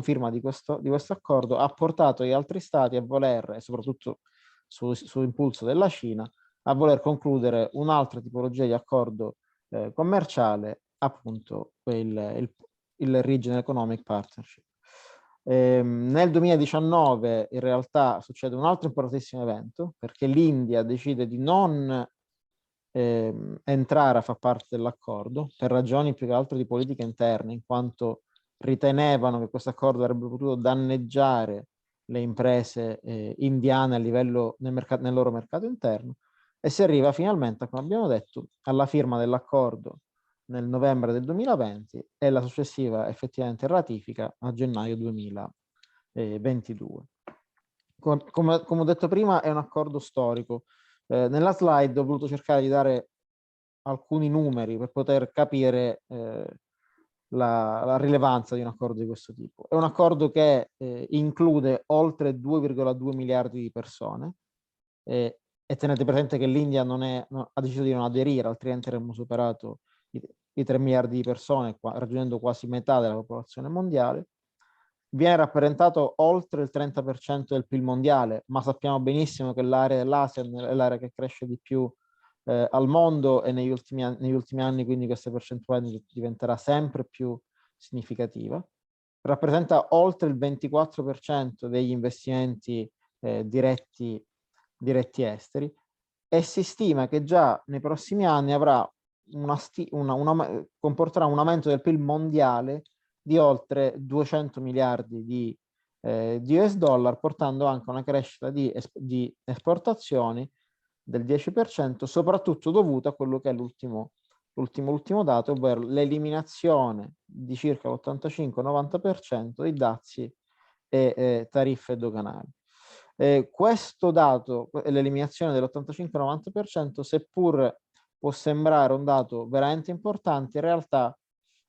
firma di questo accordo ha portato gli altri stati a voler, e soprattutto su impulso della Cina, a voler concludere un'altra tipologia di accordo commerciale, appunto il Regional Economic Partnership. Nel 2019 in realtà succede un altro importantissimo evento, perché l'India decide di non entrare a far parte dell'accordo per ragioni più che altro di politica interna, in quanto ritenevano che questo accordo avrebbe potuto danneggiare le imprese indiane a livello nel loro mercato interno, e si arriva finalmente, come abbiamo detto, alla firma dell'accordo nel novembre del 2020 e la successiva effettivamente ratifica a gennaio 2022. Come ho detto prima, è un accordo storico. Nella slide ho voluto cercare di dare alcuni numeri per poter capire la rilevanza di un accordo di questo tipo. È un accordo che include oltre 2,2 miliardi di persone e tenete presente che l'India ha deciso di non aderire, altrimenti avremmo superato i 3 miliardi di persone, raggiungendo quasi metà della popolazione mondiale. Viene rappresentato oltre il 30% del PIL mondiale, ma sappiamo benissimo che l'area dell'ASEAN è l'area che cresce di più al mondo, e negli ultimi anni quindi questa percentuale diventerà sempre più significativa. Rappresenta oltre il 24% degli investimenti diretti esteri, e si stima che già nei prossimi anni comporterà un aumento del PIL mondiale di oltre 200 miliardi di US dollar, portando anche una crescita di esportazioni del 10%, soprattutto dovuto a quello che è l'ultimo dato, ovvero l'eliminazione di circa l'85-90% dei dazi e tariffe doganali. Questo dato, l'eliminazione dell'85-90%, seppur può sembrare un dato veramente importante, in realtà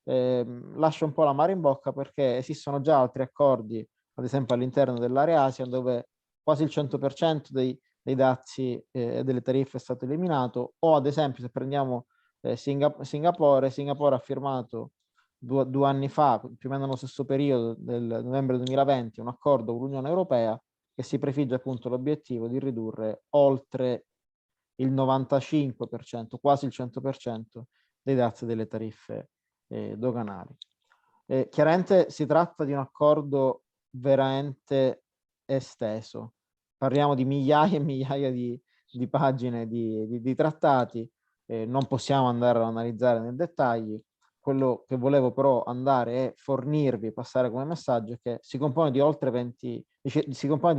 lascia un po' l'amaro in bocca, perché esistono già altri accordi, ad esempio all'interno dell'area ASEAN, dove quasi il 100% dei dazi e delle tariffe è stato eliminato, o ad esempio se prendiamo Singapore ha firmato due anni fa, più o meno nello stesso periodo del novembre 2020, un accordo con l'Unione Europea che si prefigge appunto l'obiettivo di ridurre oltre il 95%, quasi il 100% dei dazi e delle tariffe doganali. Chiaramente si tratta di un accordo veramente esteso. Parliamo di migliaia e migliaia di pagine di trattati, non possiamo andare ad analizzare nel dettaglio. Quello che volevo però andare è fornirvi e passare come messaggio, che si compone di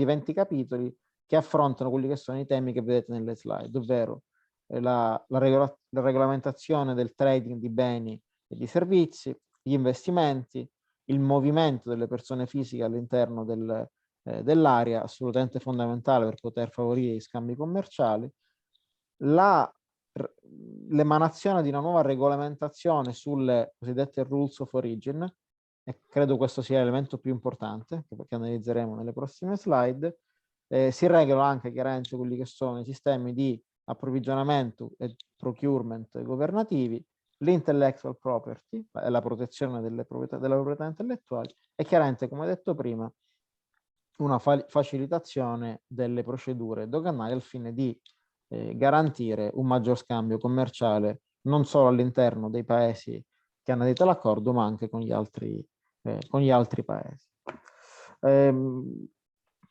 20 capitoli che affrontano quelli che sono i temi che vedete nelle slide, ovvero la regolamentazione del trading di beni e di servizi, gli investimenti, il movimento delle persone fisiche all'interno dell'area, assolutamente fondamentale per poter favorire gli scambi commerciali, l'emanazione di una nuova regolamentazione sulle cosiddette rules of origin, e credo questo sia l'elemento più importante che analizzeremo nelle prossime slide. Si regolano anche chiaramente quelli che sono i sistemi di approvvigionamento e procurement governativi, l'intellectual property, la protezione della proprietà intellettuale, e chiaramente, come detto prima, una facilitazione delle procedure doganali al fine di garantire un maggior scambio commerciale non solo all'interno dei paesi che hanno aderito all'accordo, ma anche con gli altri paesi.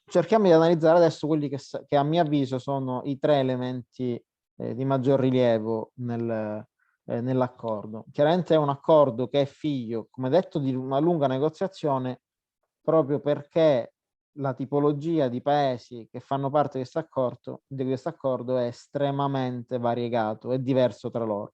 Cerchiamo di analizzare adesso quelli che a mio avviso sono i 3 elementi di maggior rilievo nell'accordo. Chiaramente è un accordo che è figlio, come detto, di una lunga negoziazione, proprio perché la tipologia di paesi che fanno parte di questo accordo è estremamente variegato e diverso tra loro.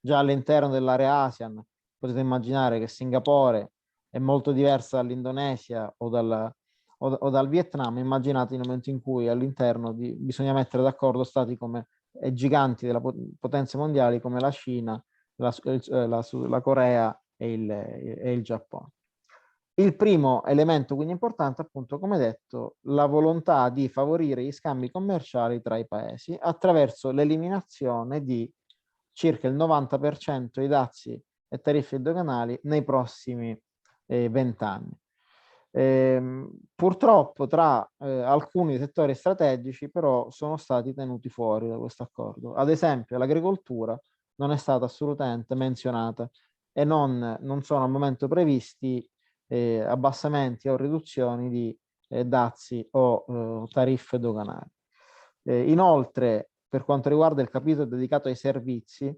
Già all'interno dell'area ASEAN potete immaginare che Singapore è molto diversa dall'Indonesia o dal Vietnam. Immaginate il momento in cui all'interno bisogna mettere d'accordo stati come giganti della potenze mondiali come la Cina, la Corea e il Giappone. Il primo elemento quindi importante, appunto, come detto, la volontà di favorire gli scambi commerciali tra i paesi attraverso l'eliminazione di circa il 90% dei dazi e tariffe doganali nei prossimi 20 anni. Purtroppo tra alcuni settori strategici però sono stati tenuti fuori da questo accordo. Ad esempio l'agricoltura non è stata assolutamente menzionata e non sono al momento previsti abbassamenti o riduzioni di dazi o tariffe doganali. Inoltre, per quanto riguarda il capitolo dedicato ai servizi,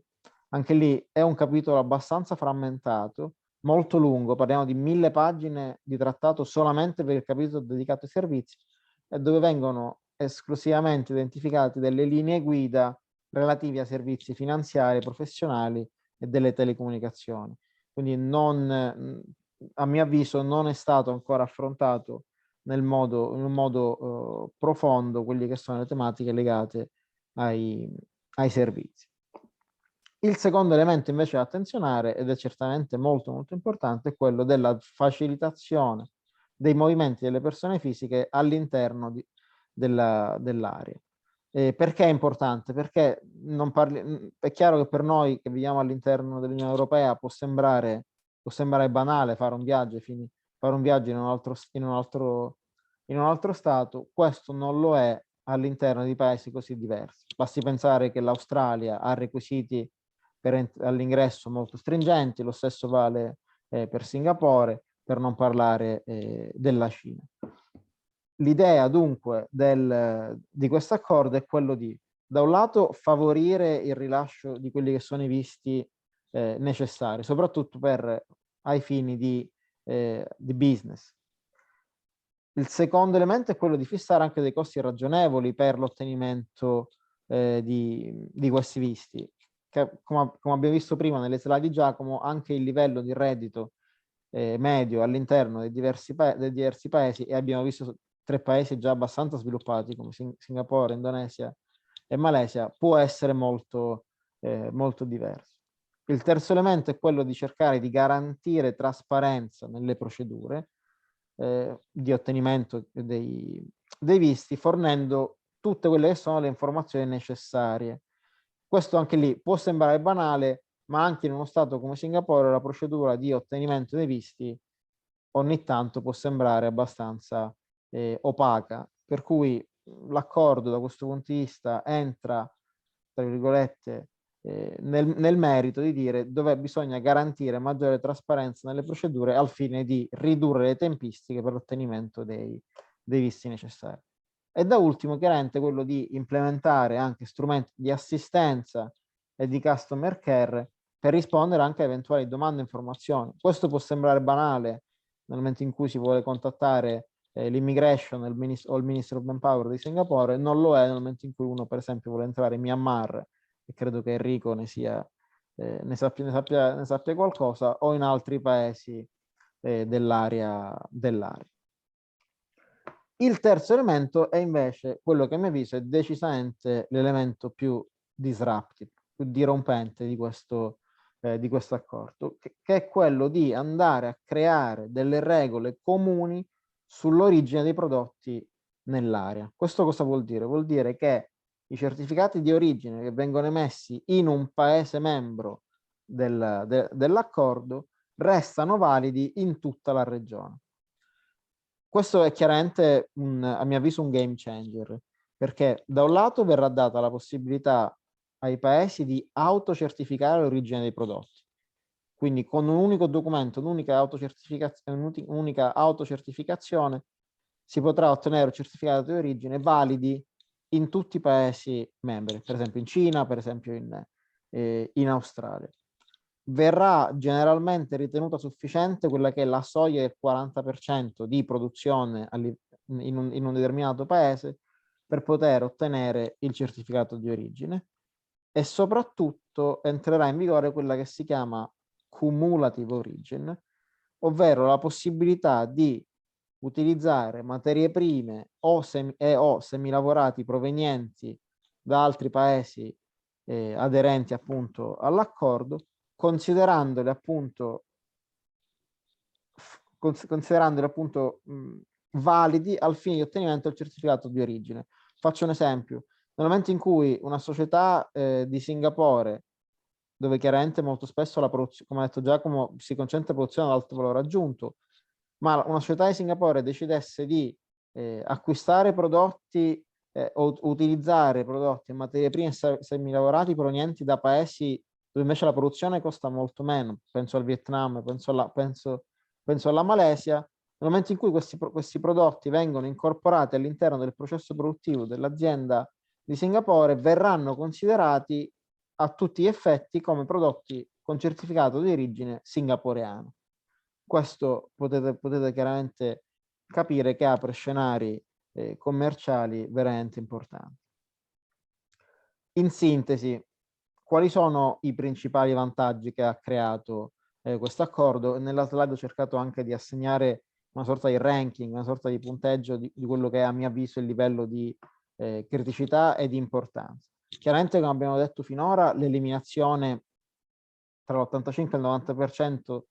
anche lì è un capitolo abbastanza frammentato, molto lungo, parliamo di 1000 pagine di trattato solamente per il capitolo dedicato ai servizi, dove vengono esclusivamente identificate delle linee guida relative a servizi finanziari, professionali e delle telecomunicazioni. Quindi a mio avviso non è stato ancora affrontato in un modo profondo quelle che sono le tematiche legate ai servizi. Il secondo elemento invece da attenzionare, ed è certamente molto molto importante, è quello della facilitazione dei movimenti delle persone fisiche all'interno dell'area. Perché è importante? Perché è chiaro che per noi che viviamo all'interno dell'Unione Europea può sembrare banale fare un viaggio in un altro stato. Questo non lo è all'interno di paesi così diversi. Basti pensare che l'Australia ha requisiti all'ingresso molto stringenti, lo stesso vale per Singapore, per non parlare della Cina. L'idea dunque di questo accordo è quello di, da un lato, favorire il rilascio di quelli che sono i visti necessari, soprattutto ai fini di business. Il secondo elemento è quello di fissare anche dei costi ragionevoli per l'ottenimento di questi visti. Che, come abbiamo visto prima nelle slide di Giacomo, anche il livello di reddito medio all'interno dei diversi paesi, e abbiamo visto 3 paesi già abbastanza sviluppati come Singapore, Indonesia e Malesia, può essere molto diverso. Il terzo elemento è quello di cercare di garantire trasparenza nelle procedure di ottenimento dei visti, fornendo tutte quelle che sono le informazioni necessarie. Questo anche lì può sembrare banale, ma anche in uno stato come Singapore la procedura di ottenimento dei visti ogni tanto può sembrare abbastanza opaca, per cui l'accordo da questo punto di vista entra, tra virgolette, nel merito di dire dove bisogna garantire maggiore trasparenza nelle procedure al fine di ridurre le tempistiche per l'ottenimento dei visti necessari. E da ultimo, chiaramente, quello di implementare anche strumenti di assistenza e di customer care per rispondere anche a eventuali domande e informazioni. Questo può sembrare banale nel momento in cui si vuole contattare l'immigration o il Ministro of Manpower di Singapore, non lo è nel momento in cui uno, per esempio, vuole entrare in Myanmar, e credo che Enrico ne sappia qualcosa, o in altri paesi dell'area. Il terzo elemento è invece quello che a mio avviso è decisamente l'elemento più disruptive, più dirompente di questo accordo, che è quello di andare a creare delle regole comuni sull'origine dei prodotti nell'area. Questo cosa vuol dire? Vuol dire che i certificati di origine che vengono emessi in un paese membro dell'accordo restano validi in tutta la regione. Questo è chiaramente, a mio avviso, un game changer, perché da un lato verrà data la possibilità ai paesi di autocertificare l'origine dei prodotti. Quindi con un unico documento, un'unica autocertificazione, si potrà ottenere un certificato di origine validi in tutti i Paesi membri, per esempio in Cina, per esempio in Australia. Verrà generalmente ritenuta sufficiente quella che è la soglia del 40% di produzione in un determinato paese per poter ottenere il certificato di origine, e soprattutto entrerà in vigore quella che si chiama cumulative origin, ovvero la possibilità di utilizzare materie prime o semilavorati provenienti da altri paesi aderenti appunto all'accordo, considerandoli appunto validi al fine di ottenimento del certificato di origine. Faccio un esempio: nel momento in cui una società di Singapore, dove chiaramente molto spesso la produzione, come ha detto Giacomo, si concentra produzione ad alto valore aggiunto, ma una società di Singapore decidesse di acquistare prodotti o utilizzare prodotti e materie prime semilavorati provenienti da paesi dove invece la produzione costa molto meno, penso al Vietnam, penso alla Malesia, nel momento in cui questi prodotti vengono incorporati all'interno del processo produttivo dell'azienda di Singapore, verranno considerati a tutti gli effetti come prodotti con certificato di origine singaporeano. Questo potete chiaramente capire che apre scenari commerciali veramente importanti. In sintesi, quali sono i principali vantaggi che ha creato questo accordo? Nella slide ho cercato anche di assegnare una sorta di ranking, una sorta di punteggio di quello che è, a mio avviso, il livello di criticità e di importanza. Chiaramente, come abbiamo detto finora, l'eliminazione tra l'85 e il 90%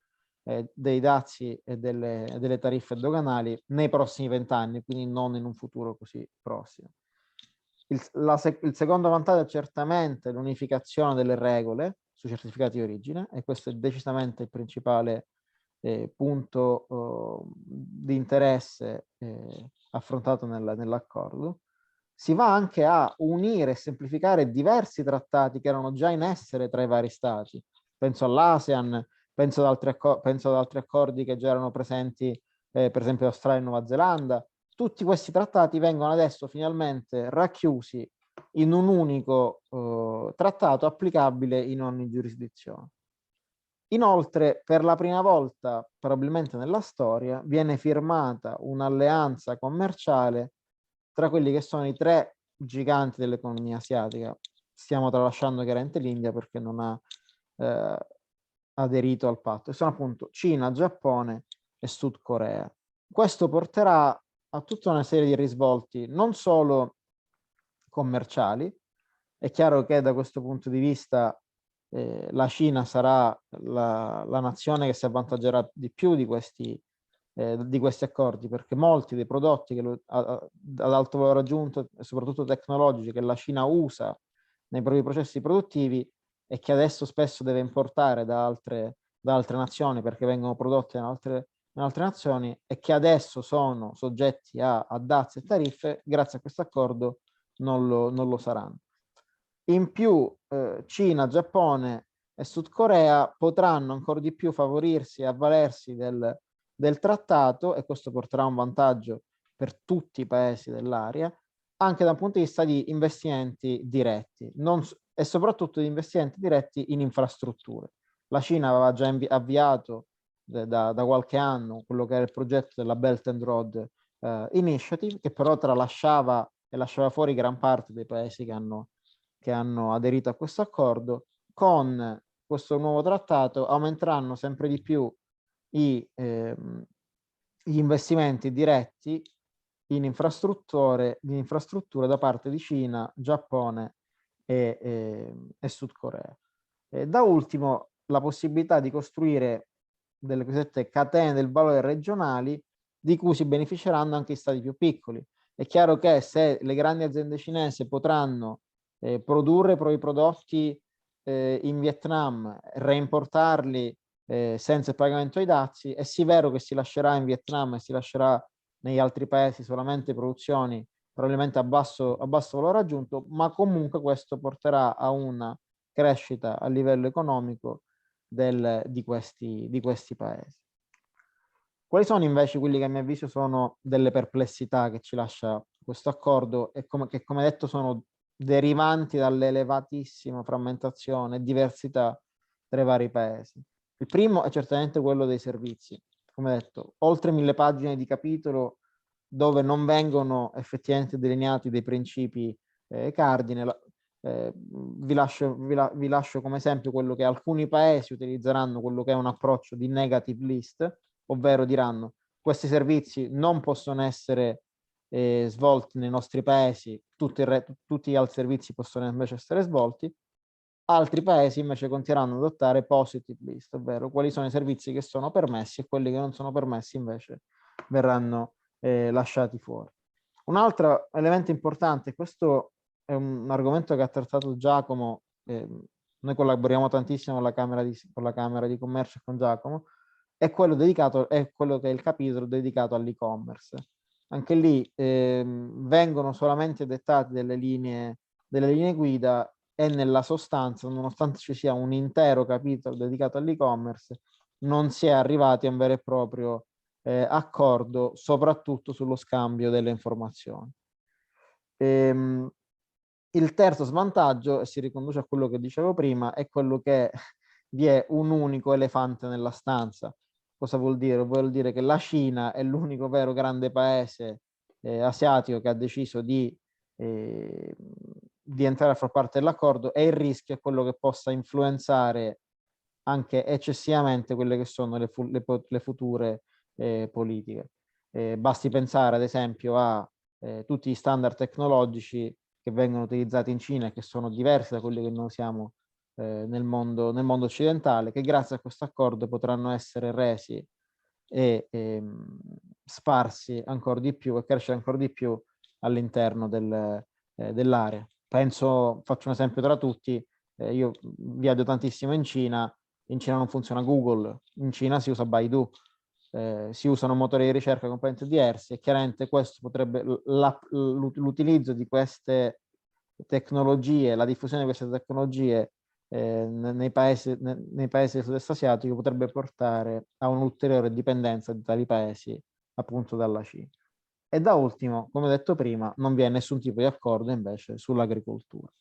dei dazi e delle tariffe doganali nei prossimi 20 anni, quindi non in un futuro così prossimo. Il secondo vantaggio è certamente l'unificazione delle regole sui certificati di origine, e questo è decisamente il principale punto di interesse affrontato nell'accordo. Si va anche a unire e semplificare diversi trattati che erano già in essere tra i vari stati. Penso all'ASEAN, penso ad altri accordi che già erano presenti, per esempio Australia e Nuova Zelanda. Tutti questi trattati vengono adesso finalmente racchiusi in un unico trattato applicabile in ogni giurisdizione. Inoltre, per la prima volta, probabilmente nella storia, viene firmata un'alleanza commerciale tra quelli che sono i 3 giganti dell'economia asiatica. Stiamo tralasciando chiaramente l'India perché non ha aderito al patto, e sono appunto Cina, Giappone e Sud Corea. Questo porterà a tutta una serie di risvolti non solo commerciali. È chiaro che da questo punto di vista la Cina sarà la nazione che si avvantaggerà di più di questi accordi, perché molti dei prodotti ad alto valore aggiunto e soprattutto tecnologici che la Cina usa nei propri processi produttivi e che adesso spesso deve importare da altre nazioni perché vengono prodotte in altre nazioni, e che adesso sono soggetti a dazi e tariffe, grazie a questo accordo non lo saranno. In più Cina, Giappone e Sud Corea potranno ancora di più favorirsi e avvalersi del trattato, e questo porterà un vantaggio per tutti i paesi dell'area, anche da un punto di vista di investimenti diretti e soprattutto di investimenti diretti in infrastrutture. La Cina aveva già avviato da qualche anno quello che era il progetto della Belt and Road Initiative, che però lasciava fuori gran parte dei paesi che hanno aderito a questo accordo. Con questo nuovo trattato aumenteranno sempre di più gli investimenti diretti in infrastrutture da parte di Cina, Giappone e Sud Corea. Da ultimo, la possibilità di costruire delle cosiddette catene del valore regionali, di cui si beneficeranno anche gli stati più piccoli. È chiaro che se le grandi aziende cinesi potranno produrre i propri prodotti in Vietnam, reimportarli senza il pagamento ai dazi. È sì vero che si lascerà in Vietnam e si lascerà negli altri paesi solamente produzioni probabilmente a basso valore aggiunto, ma comunque questo porterà a una crescita a livello economico di questi paesi. Quali sono invece quelli che a mio avviso sono delle perplessità che ci lascia questo accordo e che come detto sono derivanti dall'elevatissima frammentazione e diversità tra i vari paesi? Il primo è certamente quello dei servizi. Come detto, oltre 1000 pagine di capitolo dove non vengono effettivamente delineati dei principi cardine. Vi lascio come esempio quello che alcuni paesi utilizzeranno, quello che è un approccio di negative list, ovvero diranno questi servizi non possono essere svolti nei nostri paesi, tutti gli altri servizi possono invece essere svolti. Altri paesi invece continueranno ad adottare positive list, ovvero quali sono i servizi che sono permessi e quelli che non sono permessi invece verranno lasciati fuori. Un altro elemento importante, questo è un argomento che ha trattato Giacomo, noi collaboriamo tantissimo con la Camera di Commercio e con Giacomo, è quello che è il capitolo dedicato all'e-commerce. Anche lì vengono solamente dettate delle linee guida e nella sostanza, nonostante ci sia un intero capitolo dedicato all'e-commerce, non si è arrivati a un vero e proprio accordo, soprattutto sullo scambio delle informazioni. Il terzo svantaggio, e si riconduce a quello che dicevo prima, è quello che vi è un unico elefante nella stanza. Cosa vuol dire? Vuol dire che la Cina è l'unico vero grande paese asiatico che ha deciso di entrare a far parte dell'accordo, e il rischio è quello che possa influenzare anche eccessivamente quelle che sono le future politiche. Basti pensare ad esempio a tutti gli standard tecnologici che vengono utilizzati in Cina e che sono diversi da quelli che noi usiamo nel mondo occidentale, che grazie a questo accordo potranno essere resi e sparsi ancora di più e crescere ancora di più all'interno dell'area. Faccio un esempio tra tutti, io viaggio tantissimo in Cina non funziona Google, in Cina si usa Baidu, si usano motori di ricerca completamente diversi e chiaramente questo potrebbe, l'utilizzo di queste tecnologie, la diffusione di queste tecnologie nei paesi del sud-est asiatico potrebbe portare a un'ulteriore dipendenza di tali paesi appunto dalla Cina. E da ultimo, come detto prima, non vi è nessun tipo di accordo invece sull'agricoltura.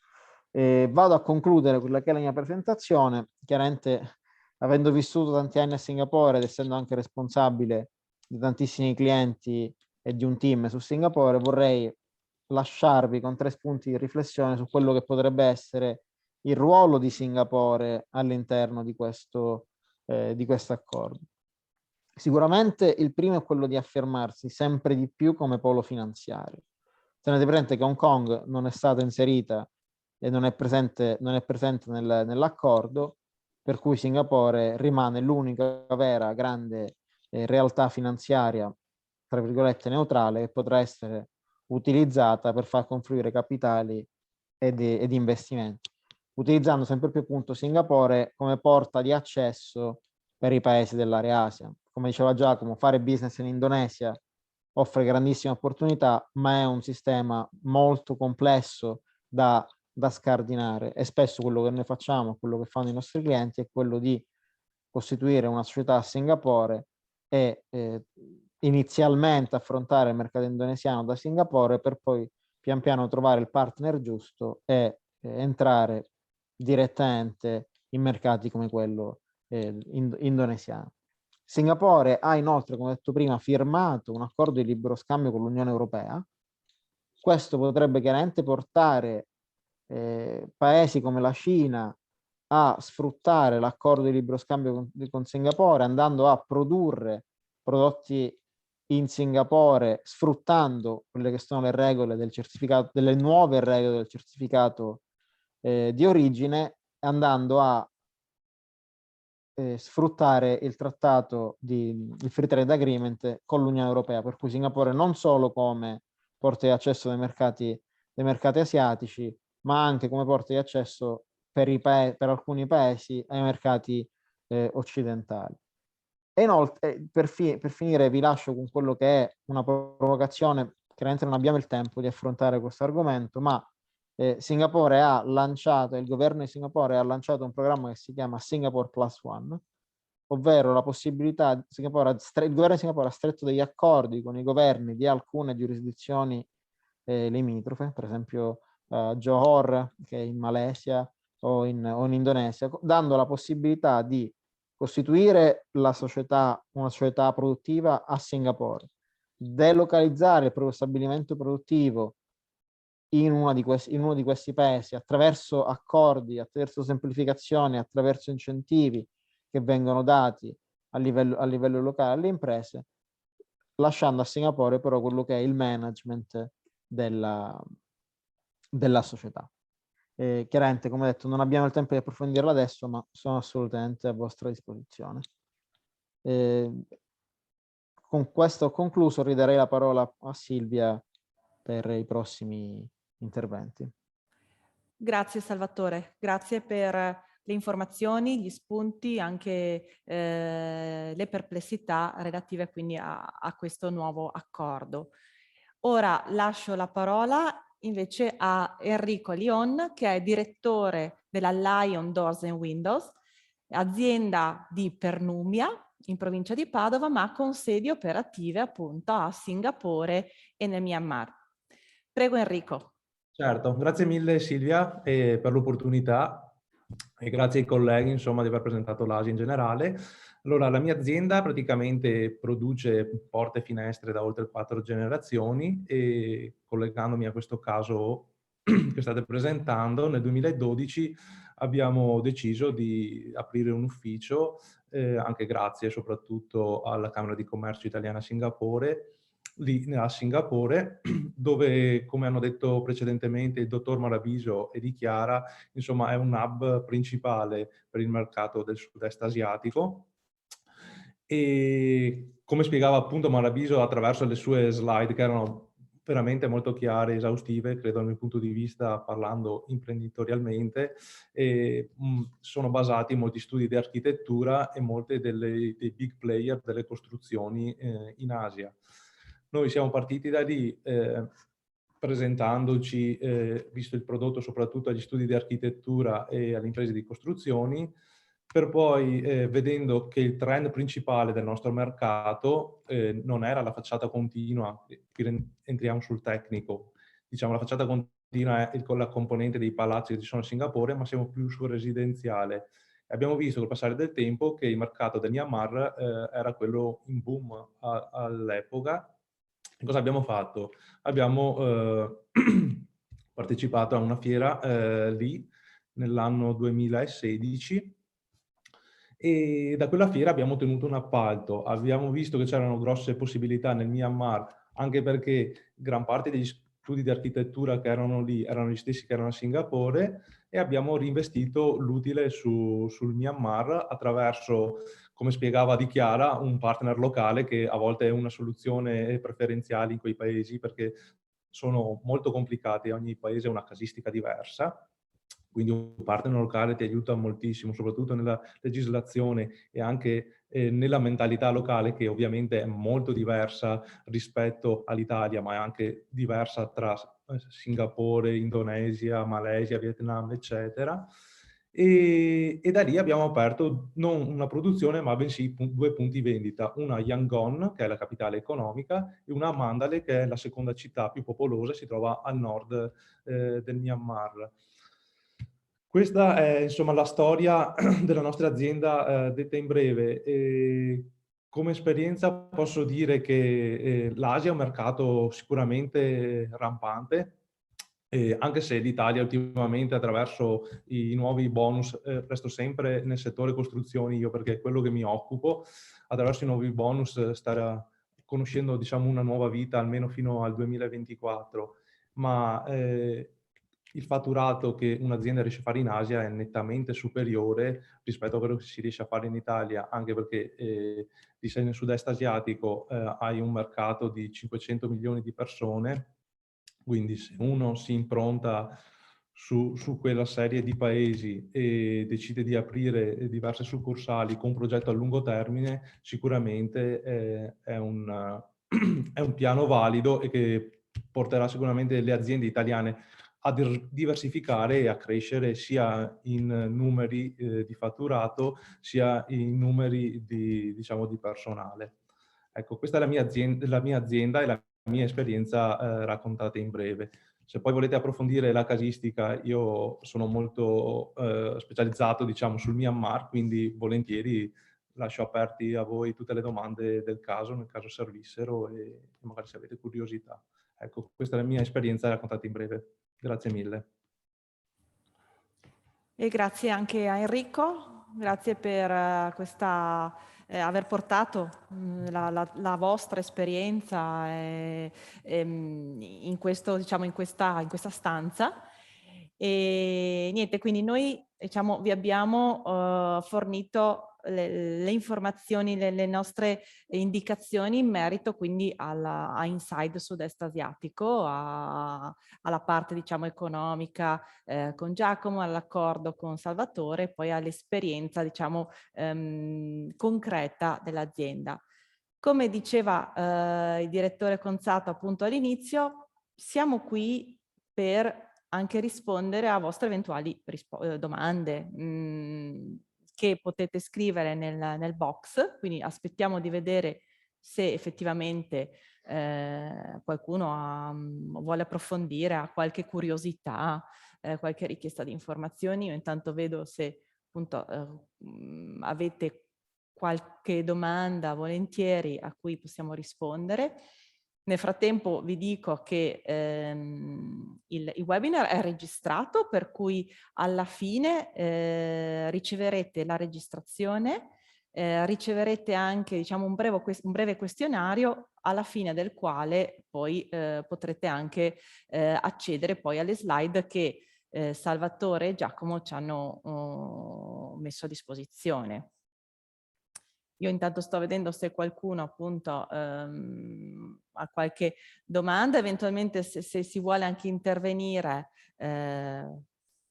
Vado a concludere quella che è la mia presentazione. Chiaramente, avendo vissuto tanti anni a Singapore ed essendo anche responsabile di tantissimi clienti e di un team su Singapore, vorrei lasciarvi con 3 spunti di riflessione su quello che potrebbe essere il ruolo di Singapore all'interno di questo accordo. Sicuramente il primo è quello di affermarsi sempre di più come polo finanziario. Tenete presente che Hong Kong non è stata inserita e non è presente nell'accordo, per cui Singapore rimane l'unica vera grande realtà finanziaria, tra virgolette, neutrale, che potrà essere utilizzata per far confluire capitali ed investimenti, utilizzando sempre più appunto Singapore come porta di accesso per i paesi dell'area Asia. Come diceva Giacomo, fare business in Indonesia offre grandissime opportunità, ma è un sistema molto complesso da scardinare, e spesso quello che noi facciamo, quello che fanno i nostri clienti è quello di costituire una società a Singapore e inizialmente affrontare il mercato indonesiano da Singapore per poi pian piano trovare il partner giusto e entrare direttamente in mercati come quello indonesiano. Singapore ha inoltre, come detto prima, firmato un accordo di libero scambio con l'Unione Europea. Questo potrebbe chiaramente portare paesi come la Cina a sfruttare l'accordo di libero scambio con Singapore, andando a produrre prodotti in Singapore, sfruttando quelle che sono le regole del certificato, delle nuove regole del certificato di origine, andando a sfruttare il trattato il Free Trade Agreement con l'Unione Europea, per cui Singapore non solo come porta di accesso dei mercati asiatici, ma anche come porta di accesso per alcuni paesi ai mercati occidentali. E inoltre, per finire, vi lascio con quello che è una provocazione. Chiaramente non abbiamo il tempo di affrontare questo argomento, ma Singapore ha lanciato, il governo di Singapore ha lanciato un programma che si chiama Singapore Plus One, ovvero la possibilità, il governo di Singapore ha stretto degli accordi con i governi di alcune giurisdizioni limitrofe, per esempio Johor, che è in Malesia o in Indonesia, dando la possibilità di costituire una società produttiva a Singapore, delocalizzare il proprio stabilimento produttivo in uno di questi paesi attraverso accordi, attraverso semplificazioni, attraverso incentivi che vengono dati a livello locale alle imprese, lasciando a Singapore però quello che è il management della società. Chiaramente, come detto, non abbiamo il tempo di approfondirla adesso, ma sono assolutamente a vostra disposizione. Con questo ho concluso, ridarei la parola a Silvia per i prossimi interventi. Grazie Salvatore, grazie per le informazioni, gli spunti, anche le perplessità relative quindi a questo nuovo accordo. Ora lascio la parola invece a Enrico Lion, che è direttore della Lion Doors and Windows, azienda di Pernumia, in provincia di Padova, ma con sedi operative appunto a Singapore e nel Myanmar. Prego Enrico. Certo, grazie mille Silvia per l'opportunità e grazie ai colleghi insomma di aver presentato l'ASI in generale. Allora, la mia azienda praticamente produce porte e finestre da oltre 4 generazioni e collegandomi a questo caso che state presentando, nel 2012 abbiamo deciso di aprire un ufficio, anche grazie soprattutto alla Camera di Commercio Italiana a Singapore, lì a Singapore, dove, come hanno detto precedentemente il dottor Maraviso e Di Chiara, insomma è un hub principale per il mercato del sud-est asiatico. E come spiegava appunto Maraviso attraverso le sue slide, che erano veramente molto chiare, esaustive, credo dal mio punto di vista, parlando imprenditorialmente, sono basati in molti studi di architettura e molti dei big player delle costruzioni in Asia. Noi siamo partiti da lì presentandoci, visto il prodotto soprattutto agli studi di architettura e alle imprese di costruzioni, per poi vedendo che il trend principale del nostro mercato non era la facciata continua, qui entriamo sul tecnico, diciamo la facciata continua è con la componente dei palazzi che ci sono a Singapore, ma siamo più sul residenziale. Abbiamo visto col passare del tempo che il mercato del Myanmar era quello in boom all'epoca. Cosa abbiamo fatto? Abbiamo partecipato a una fiera lì nell'anno 2016 e da quella fiera abbiamo ottenuto un appalto. Abbiamo visto che c'erano grosse possibilità nel Myanmar, anche perché gran parte degli studi di architettura che erano lì erano gli stessi che erano a Singapore, e abbiamo reinvestito l'utile sul Myanmar attraverso, come spiegava Di Chiara, un partner locale che a volte è una soluzione preferenziale in quei paesi perché sono molto complicati, ogni paese ha una casistica diversa. Quindi un partner locale ti aiuta moltissimo, soprattutto nella legislazione e anche nella mentalità locale, che ovviamente è molto diversa rispetto all'Italia, ma è anche diversa tra Singapore, Indonesia, Malesia, Vietnam, eccetera. E da lì abbiamo aperto non una produzione, ma bensì 2 punti vendita, una a Yangon, che è la capitale economica, e una a Mandalay, che è la seconda città più popolosa, si trova al nord del Myanmar. Questa è insomma la storia della nostra azienda detta in breve. Come esperienza posso dire che l'Asia è un mercato sicuramente rampante, anche se l'Italia ultimamente attraverso i nuovi bonus, resto sempre nel settore costruzioni io perché è quello che mi occupo, attraverso i nuovi bonus sta conoscendo diciamo una nuova vita almeno fino al 2024, ma il fatturato che un'azienda riesce a fare in Asia è nettamente superiore rispetto a quello che si riesce a fare in Italia, anche perché lì sei nel sud-est asiatico, hai un mercato di 500 milioni di persone, quindi se uno si impronta su quella serie di paesi e decide di aprire diverse succursali con un progetto a lungo termine, sicuramente è un piano valido e che porterà sicuramente le aziende italiane a diversificare e a crescere sia in numeri di fatturato, sia in numeri di, diciamo, di personale. Ecco, questa è la mia azienda e la mia esperienza raccontata in breve. Se poi volete approfondire la casistica, io sono molto specializzato, diciamo, sul Myanmar, quindi volentieri lascio aperti a voi tutte le domande del caso, nel caso servissero, e magari se avete curiosità. Ecco, questa è la mia esperienza raccontata in breve. Grazie mille. E grazie anche a Enrico, grazie per aver portato la vostra esperienza in questo, diciamo, in questa stanza. E niente, quindi noi, diciamo, vi abbiamo fornito le informazioni, le nostre indicazioni in merito quindi a Inside Sud-Est Asiatico, alla parte, diciamo, economica con Giacomo, all'accordo con Salvatore e poi all'esperienza, diciamo, concreta dell'azienda. Come diceva il direttore Conzato appunto all'inizio, siamo qui per anche rispondere a vostre eventuali domande che potete scrivere nel box, quindi aspettiamo di vedere se effettivamente qualcuno vuole approfondire, ha qualche curiosità, qualche richiesta di informazioni. Io intanto vedo se appunto avete qualche domanda volentieri a cui possiamo rispondere. Nel frattempo vi dico che il webinar è registrato, per cui alla fine riceverete la registrazione, riceverete anche, diciamo, un breve questionario alla fine del quale poi potrete anche accedere poi alle slide che Salvatore e Giacomo ci hanno messo a disposizione. Io intanto sto vedendo se qualcuno appunto ha qualche domanda, eventualmente se si vuole anche intervenire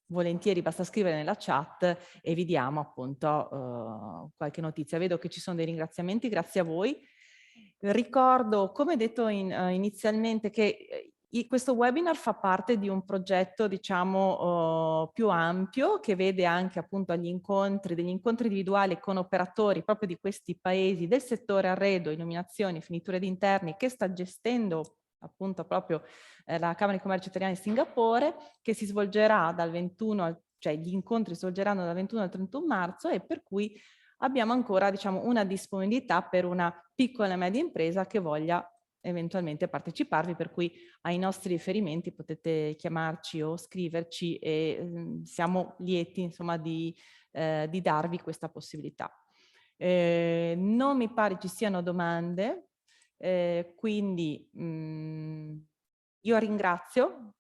volentieri basta scrivere nella chat e vi diamo appunto qualche notizia. Vedo che ci sono dei ringraziamenti, grazie a voi. Ricordo, come detto inizialmente, che questo webinar fa parte di un progetto, diciamo, più ampio, che vede anche appunto degli incontri individuali con operatori proprio di questi paesi del settore arredo, illuminazione, finiture di interni, che sta gestendo appunto proprio la Camera di Commercio Italiana di Singapore, che si svolgerà dal 21, cioè gli incontri si svolgeranno dal 21 al 31 marzo e per cui abbiamo ancora, diciamo, una disponibilità per una piccola e media impresa che voglia eventualmente parteciparvi, per cui ai nostri riferimenti potete chiamarci o scriverci e siamo lieti, insomma, di darvi questa possibilità. Non mi pare ci siano domande, quindi io ringrazio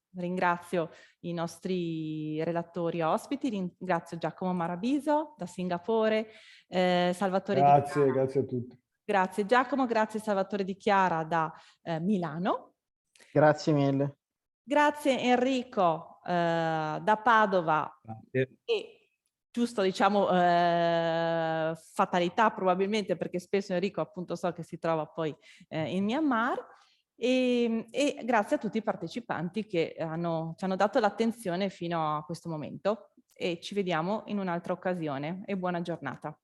i nostri relatori ospiti, ringrazio Giacomo Maraviso da Singapore, Salvatore Di Chiara. Grazie a tutti. Grazie Giacomo, grazie Salvatore Di Chiara da Milano. Grazie mille. Grazie Enrico da Padova. Grazie. E giusto, diciamo, fatalità probabilmente, perché spesso Enrico appunto so che si trova poi in Myanmar. E grazie a tutti i partecipanti che ci hanno dato l'attenzione fino a questo momento e ci vediamo in un'altra occasione e buona giornata.